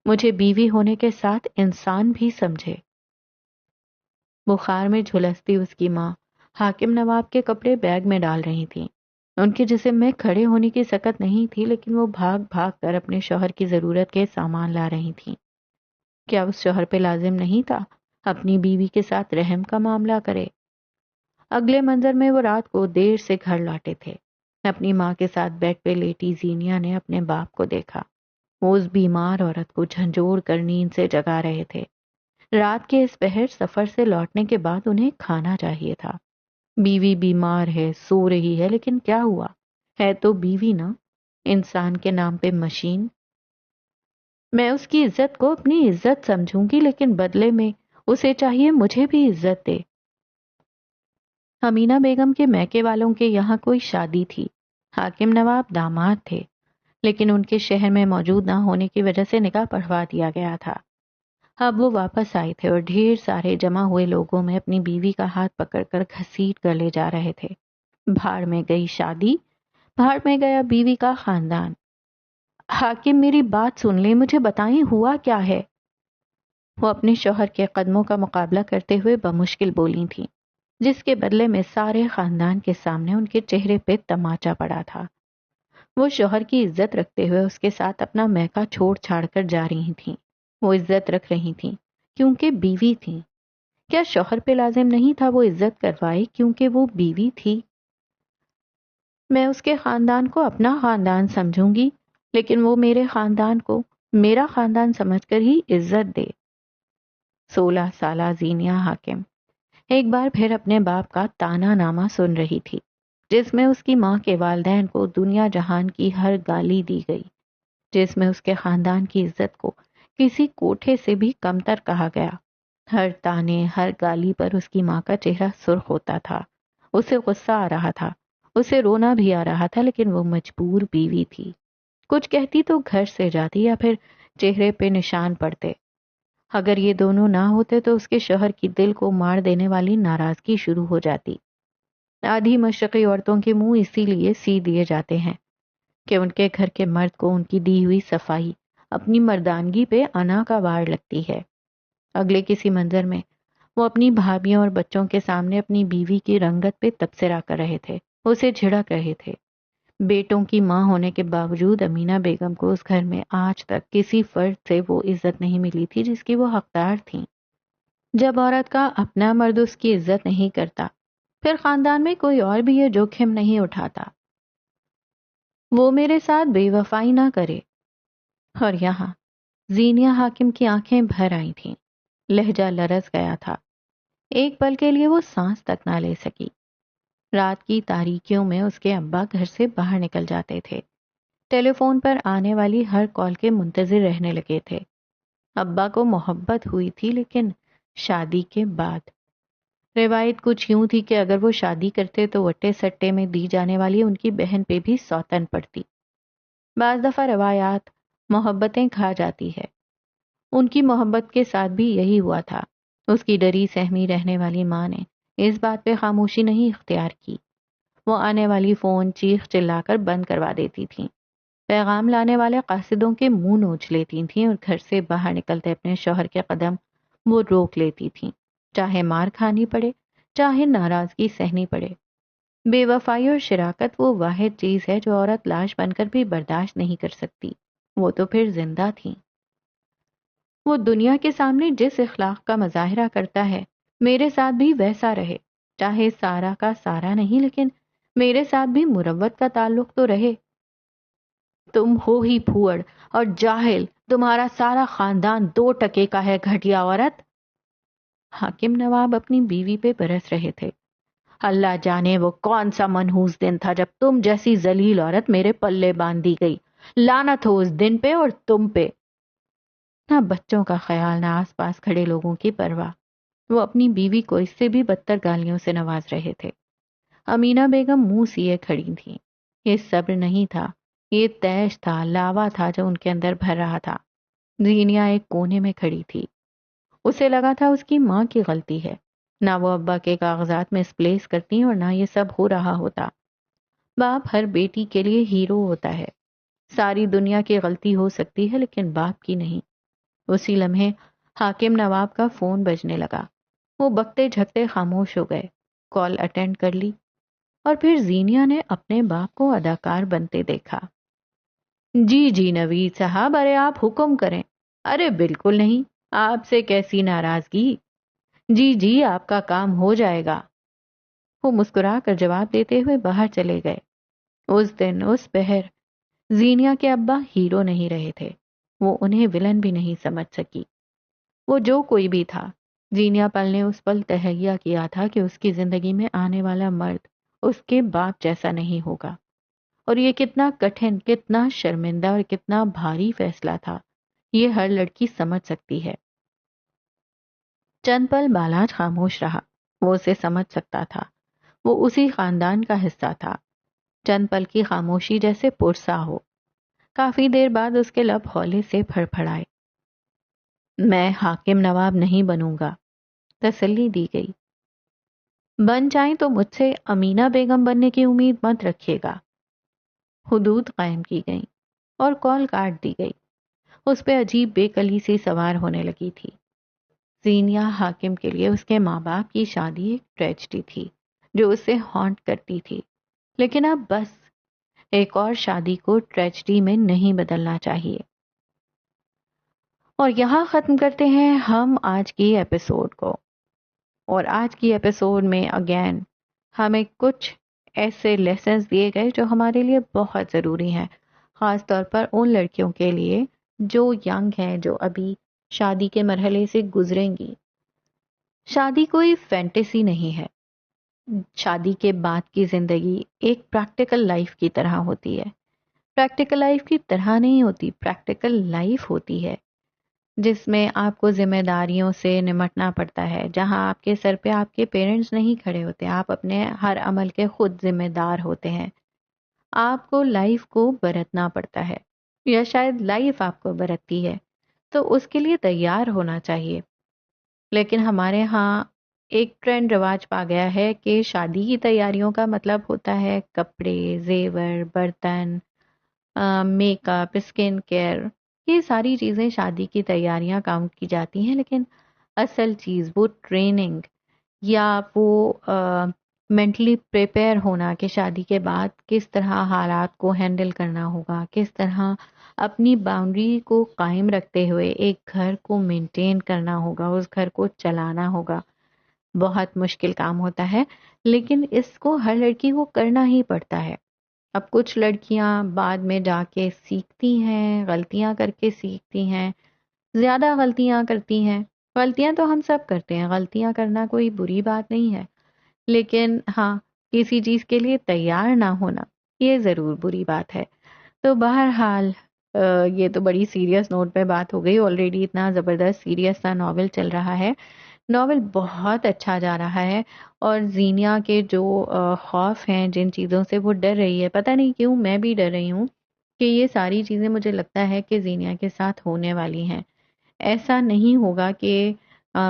مجھے بیوی ہونے کے ساتھ انسان بھی سمجھے۔ بخار میں جھلستی اس کی ماں حاکم نواب کے کپڑے بیگ میں ڈال رہی تھی۔ ان کے جسم میں کھڑے ہونے کی سکت نہیں تھی، لیکن وہ بھاگ بھاگ کر اپنے شوہر کی ضرورت کے سامان لا رہی تھیں۔ کیا اس شوہر پہ لازم نہیں تھا اپنی بیوی کے ساتھ رحم کا معاملہ کرے؟ اگلے منظر میں وہ رات کو دیر سے گھر لوٹے تھے۔ اپنی ماں کے ساتھ بیڈ پہ لیٹی زینیا نے اپنے باپ کو دیکھا۔ وہ اس بیمار عورت کو جھنجھوڑ کر نیند سے جگا رہے تھے۔ رات کے اس پہر سفر سے لوٹنے کے بعد انہیں کھانا چاہیے تھا۔ بیوی بیمار ہے، سو رہی ہے، لیکن کیا ہوا؟ ہے تو بیوی نا، انسان کے نام پہ مشین۔ میں اس کی عزت کو اپنی عزت سمجھوں گی، لیکن بدلے میں اسے چاہیے مجھے بھی عزت دے۔ امینہ بیگم کے میکے والوں کے یہاں کوئی شادی تھی۔ حاکم نواب داماد تھے، لیکن ان کے شہر میں موجود نہ ہونے کی وجہ سے نکاح پڑھوا دیا گیا تھا۔ اب وہ واپس آئے تھے اور ڈھیر سارے جمع ہوئے لوگوں میں اپنی بیوی کا ہاتھ پکڑ کر گھسیٹ کر لے جا رہے تھے۔ بھاڑ میں گئی شادی، بھاڑ میں گیا بیوی کا خاندان۔ حاکم میری بات سن لیں، مجھے بتائیں ہوا کیا ہے؟ وہ اپنے شوہر کے قدموں کا مقابلہ کرتے ہوئے بمشکل بولی تھیں، جس کے بدلے میں سارے خاندان کے سامنے ان کے چہرے پہ تماچا پڑا تھا۔ وہ شوہر کی عزت رکھتے ہوئے اس کے ساتھ اپنا میکا چھوڑ چھاڑ کر جا رہی تھیں۔ وہ عزت رکھ رہی تھیں کیونکہ بیوی تھیں۔ کیا شوہر پہ لازم نہیں تھا وہ عزت کروائے کیونکہ وہ بیوی تھی؟ میں اس کے خاندان کو اپنا خاندان سمجھوں گی، لیکن وہ میرے خاندان کو میرا خاندان سمجھ کر ہی عزت دے۔ 16 سالہ زینیا حاکم ایک بار پھر اپنے باپ کا تانا نامہ سن رہی تھی، جس میں اس کی ماں کے والدین کو دنیا جہان کی ہر گالی دی گئی، جس میں اس کے خاندان کی عزت کو کسی کوٹھے سے بھی کمتر کہا گیا۔ ہر تانے، ہر گالی پر اس کی ماں کا چہرہ سرخ ہوتا تھا۔ اسے غصہ آ رہا تھا، اسے رونا بھی آ رہا تھا، لیکن وہ مجبور بیوی تھی۔ کچھ کہتی تو گھر سے جاتی یا پھر چہرے پہ نشان پڑتے۔ اگر یہ دونوں نہ ہوتے تو اس کے شوہر کی دل کو مار دینے والی ناراضگی شروع ہو جاتی۔ آدھی مشرقی عورتوں کے منہ اسی لیے سی دیے جاتے ہیں کہ ان کے گھر کے مرد کو ان کی دی ہوئی صفائی، اپنی مردانگی پہ انا کا وار لگتی ہے۔ اگلے کسی منظر میں وہ اپنی بھابھیوں اور بچوں کے سامنے اپنی بیوی کی رنگت پہ تبصرہ کر رہے تھے، اسے جھڑک رہے تھے۔ بیٹوں کی ماں ہونے کے باوجود امینہ بیگم کو اس گھر میں آج تک کسی فرد سے وہ عزت نہیں ملی تھی جس کی وہ حقدار تھیں۔ جب عورت کا اپنا مرد اس کی عزت نہیں کرتا، پھر خاندان میں کوئی اور بھی یہ جوخم نہیں اٹھاتا۔ وہ میرے ساتھ بے وفائی نہ کرے۔ اور یہاں زینیہ حاکم کی آنکھیں بھر آئی تھیں، لہجہ لرز گیا تھا، ایک پل کے لیے وہ سانس تک نہ لے سکی۔ رات کی تاریکیوں میں اس کے ابا گھر سے باہر نکل جاتے تھے، ٹیلی فون پر آنے والی ہر کال کے منتظر رہنے لگے تھے۔ ابا کو محبت ہوئی تھی، لیکن شادی کے بعد۔ روایت کچھ یوں تھی کہ اگر وہ شادی کرتے تو وٹے سٹے میں دی جانے والی ان کی بہن پہ بھی سوتن پڑتی۔ بعض دفعہ روایات محبتیں کھا جاتی ہے، ان کی محبت کے ساتھ بھی یہی ہوا تھا۔ اس کی ڈری سہمی رہنے والی ماں نے اس بات پہ خاموشی نہیں اختیار کی، وہ آنے والی فون چیخ چلا کر بند کروا دیتی تھیں، پیغام لانے والے قاصدوں کے منہ نوچ لیتی تھیں، اور گھر سے باہر نکلتے اپنے شوہر کے قدم وہ روک لیتی تھیں، چاہے مار کھانی پڑے، چاہے ناراضگی سہنی پڑے۔ بے وفائی اور شراکت وہ واحد چیز ہے جو عورت لاش بن کر بھی برداشت نہیں کر سکتی، وہ تو پھر زندہ تھیں۔ وہ دنیا کے سامنے جس اخلاق کا مظاہرہ کرتا ہے، میرے ساتھ بھی ویسا رہے، چاہے سارا کا سارا نہیں، لیکن میرے ساتھ بھی مروت کا تعلق تو رہے۔ تم ہو ہی پھوڑ اور جاہل، تمہارا سارا خاندان 2 ٹکے کا ہے، گھٹیا عورت۔ حاکم نواب اپنی بیوی پہ برس رہے تھے۔ اللہ جانے وہ کون سا منحوس دن تھا جب تم جیسی ذلیل عورت میرے پلے باندھ دی گئی، لعنت ہو اس دن پہ اور تم پہ۔ نہ بچوں کا خیال، نہ آس پاس کھڑے لوگوں کی پرواہ، وہ اپنی بیوی کو اس سے بھی بدتر گالیوں سے نواز رہے تھے۔ امینہ بیگم منہ سیے کھڑی تھیں۔ یہ صبر نہیں تھا، یہ تیش تھا، لاوا تھا جو ان کے اندر بھر رہا تھا۔ زینیہ ایک کونے میں کھڑی تھی، اسے لگا تھا اس کی ماں کی غلطی ہے، نہ وہ ابا کے کاغذات میں اسپلیس کرتی اور نہ یہ سب ہو رہا ہوتا۔ باپ ہر بیٹی کے لیے ہیرو ہوتا ہے، ساری دنیا کی غلطی ہو سکتی ہے لیکن باپ کی نہیں۔ اسی لمحے حاکم نواب کا فون بجنے لگا، وہ بکتے جھکتے خاموش ہو گئے، کال اٹینڈ کر لی، اور پھر زینیہ نے اپنے باپ کو اداکار بنتے دیکھا۔ جی جی نوید صاحب، ارے آپ حکم کریں۔ ارے بالکل نہیں، آپ سے کیسی ناراضگی، جی جی آپ کا کام ہو جائے گا۔ وہ مسکرا کر جواب دیتے ہوئے باہر چلے گئے۔ اس دن اس پہر زینیہ کے ابا ہیرو نہیں رہے تھے، وہ انہیں ولن بھی نہیں سمجھ سکی۔ وہ جو کوئی بھی تھا، زینیہ پل نے اس پل تہیہ کیا تھا کہ اس کی زندگی میں آنے والا مرد اس کے باپ جیسا نہیں ہوگا، اور یہ کتنا کٹھن، کتنا شرمندہ اور کتنا بھاری فیصلہ تھا، یہ ہر لڑکی سمجھ سکتی ہے۔ چند پل بالاج خاموش رہا، وہ اسے سمجھ سکتا تھا، وہ اسی خاندان کا حصہ تھا۔ چند پل کی خاموشی جیسے پرسا ہو۔ کافی دیر بعد اس کے لب ہولے سے پھڑ پھڑائے۔ میں حاکم نواب نہیں بنوں گا، تسلی دی گئی۔ بن جائیں تو مجھ سے امینہ بیگم بننے کی امید مت رکھیے گا۔ حدود قائم کی گئیں اور کال کاٹ دی گئی۔ اس پہ عجیب بے کلی سی سوار ہونے لگی تھی۔ زینیہ حاکم کے لیے اس کے ماں باپ کی شادی ایک ٹریجڈی تھی جو اسے ہانٹ کرتی تھی، لیکن اب بس، ایک اور شادی کو ٹریجڈی میں نہیں بدلنا چاہیے۔ اور یہاں ختم کرتے ہیں ہم آج کی ایپیسوڈ کو۔ اور آج کی ایپیسوڈ میں اگین ہمیں کچھ ایسے لیسنز دیے گئے جو ہمارے لیے بہت ضروری ہیں، خاص طور پر ان لڑکیوں کے لیے جو ینگ ہیں، جو ابھی شادی کے مرحلے سے گزریں گی۔ شادی کوئی فینٹیسی نہیں ہے، شادی کے بعد کی زندگی ایک پریکٹیکل لائف کی طرح ہوتی ہے۔ پریکٹیکل لائف کی طرح نہیں ہوتی، پریکٹیکل لائف ہوتی ہے جس میں آپ کو ذمہ داریوں سے نمٹنا پڑتا ہے، جہاں آپ کے سر پہ آپ کے پیرنٹس نہیں کھڑے ہوتے، آپ اپنے ہر عمل کے خود ذمہ دار ہوتے ہیں۔ آپ کو لائف کو برتنا پڑتا ہے، یا شاید لائف آپ کو برتتی ہے، تو اس کے لیے تیار ہونا چاہیے۔ لیکن ہمارے ہاں ایک ٹرینڈ رواج پا گیا ہے کہ شادی کی تیاریوں کا مطلب ہوتا ہے کپڑے، زیور، برتن، میک اپ، اسکن کیئر، یہ ساری چیزیں شادی کی تیاریاں کاؤنٹ کی جاتی ہیں، لیکن اصل چیز وہ ٹریننگ یا وہ مینٹلی پریپیئر ہونا کہ شادی کے بعد کس طرح حالات کو ہینڈل کرنا ہوگا، کس طرح اپنی باؤنڈری کو قائم رکھتے ہوئے ایک گھر کو مینٹین کرنا ہوگا، اس گھر کو چلانا ہوگا، بہت مشکل کام ہوتا ہے، لیکن اس کو ہر لڑکی کو کرنا ہی پڑتا ہے۔ اب کچھ لڑکیاں بعد میں جا کے سیکھتی ہیں، غلطیاں کر کے سیکھتی ہیں، زیادہ غلطیاں کرتی ہیں. غلطیاں تو ہم سب کرتے ہیں، غلطیاں کرنا کوئی بری بات نہیں ہے، لیکن ہاں، کسی چیز کے لیے تیار نہ ہونا یہ ضرور بری بات ہے. تو بہرحال یہ تو بڑی سیریس نوٹ پہ بات ہو گئی، آلریڈی اتنا زبردست سیریس سا ناول چل رہا ہے. ناول بہت اچھا جا رہا ہے، اور زینیا کے جو خوف ہیں، جن چیزوں سے وہ ڈر رہی ہے، پتہ نہیں کیوں میں بھی ڈر رہی ہوں کہ یہ ساری چیزیں مجھے لگتا ہے کہ زینیا کے ساتھ ہونے والی ہیں. ایسا نہیں ہوگا کہ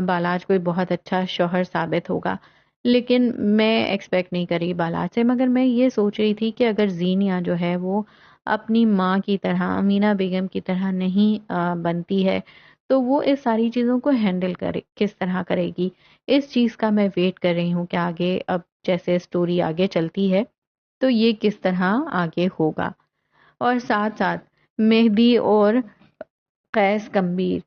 بالاج کوئی بہت اچھا شوہر ثابت ہوگا، لیکن میں ایکسپیکٹ نہیں کری بالاج سے. مگر میں یہ سوچ رہی تھی کہ اگر زینیا جو ہے وہ اپنی ماں کی طرح، امینا بیگم کی طرح نہیں بنتی ہے، تو وہ اس ساری چیزوں کو ہینڈل کرے کس طرح کرے گی. اس چیز کا میں ویٹ کر رہی ہوں کہ آگے اب جیسے سٹوری آگے چلتی ہے تو یہ کس طرح آگے ہوگا. اور ساتھ ساتھ مہدی اور قیس کمبیر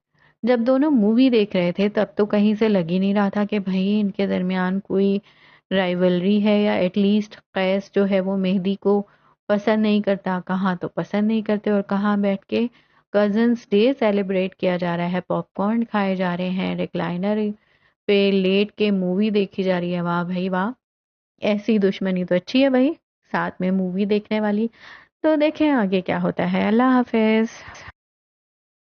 جب دونوں مووی دیکھ رہے تھے تب تو کہیں سے لگ ہی نہیں رہا تھا کہ بھائی ان کے درمیان کوئی رائیولری ہے، یا ایٹ لیسٹ قیس جو ہے وہ مہدی کو پسند نہیں کرتا. کہاں تو پسند نہیں کرتے، اور کہاں بیٹھ کے کزنس ڈے سیلیبریٹ کیا جا رہا ہے، پاپ کارن کھائے جا رہے ہیں، ریکلائنر پہ لیٹ کے مووی دیکھی جا رہی ہے. واہ بھائی واہ، ایسی دشمنی تو اچھی ہے بھائی، ساتھ میں مووی دیکھنے والی. تو دیکھیں آگے کیا ہوتا ہے. اللہ حافظ.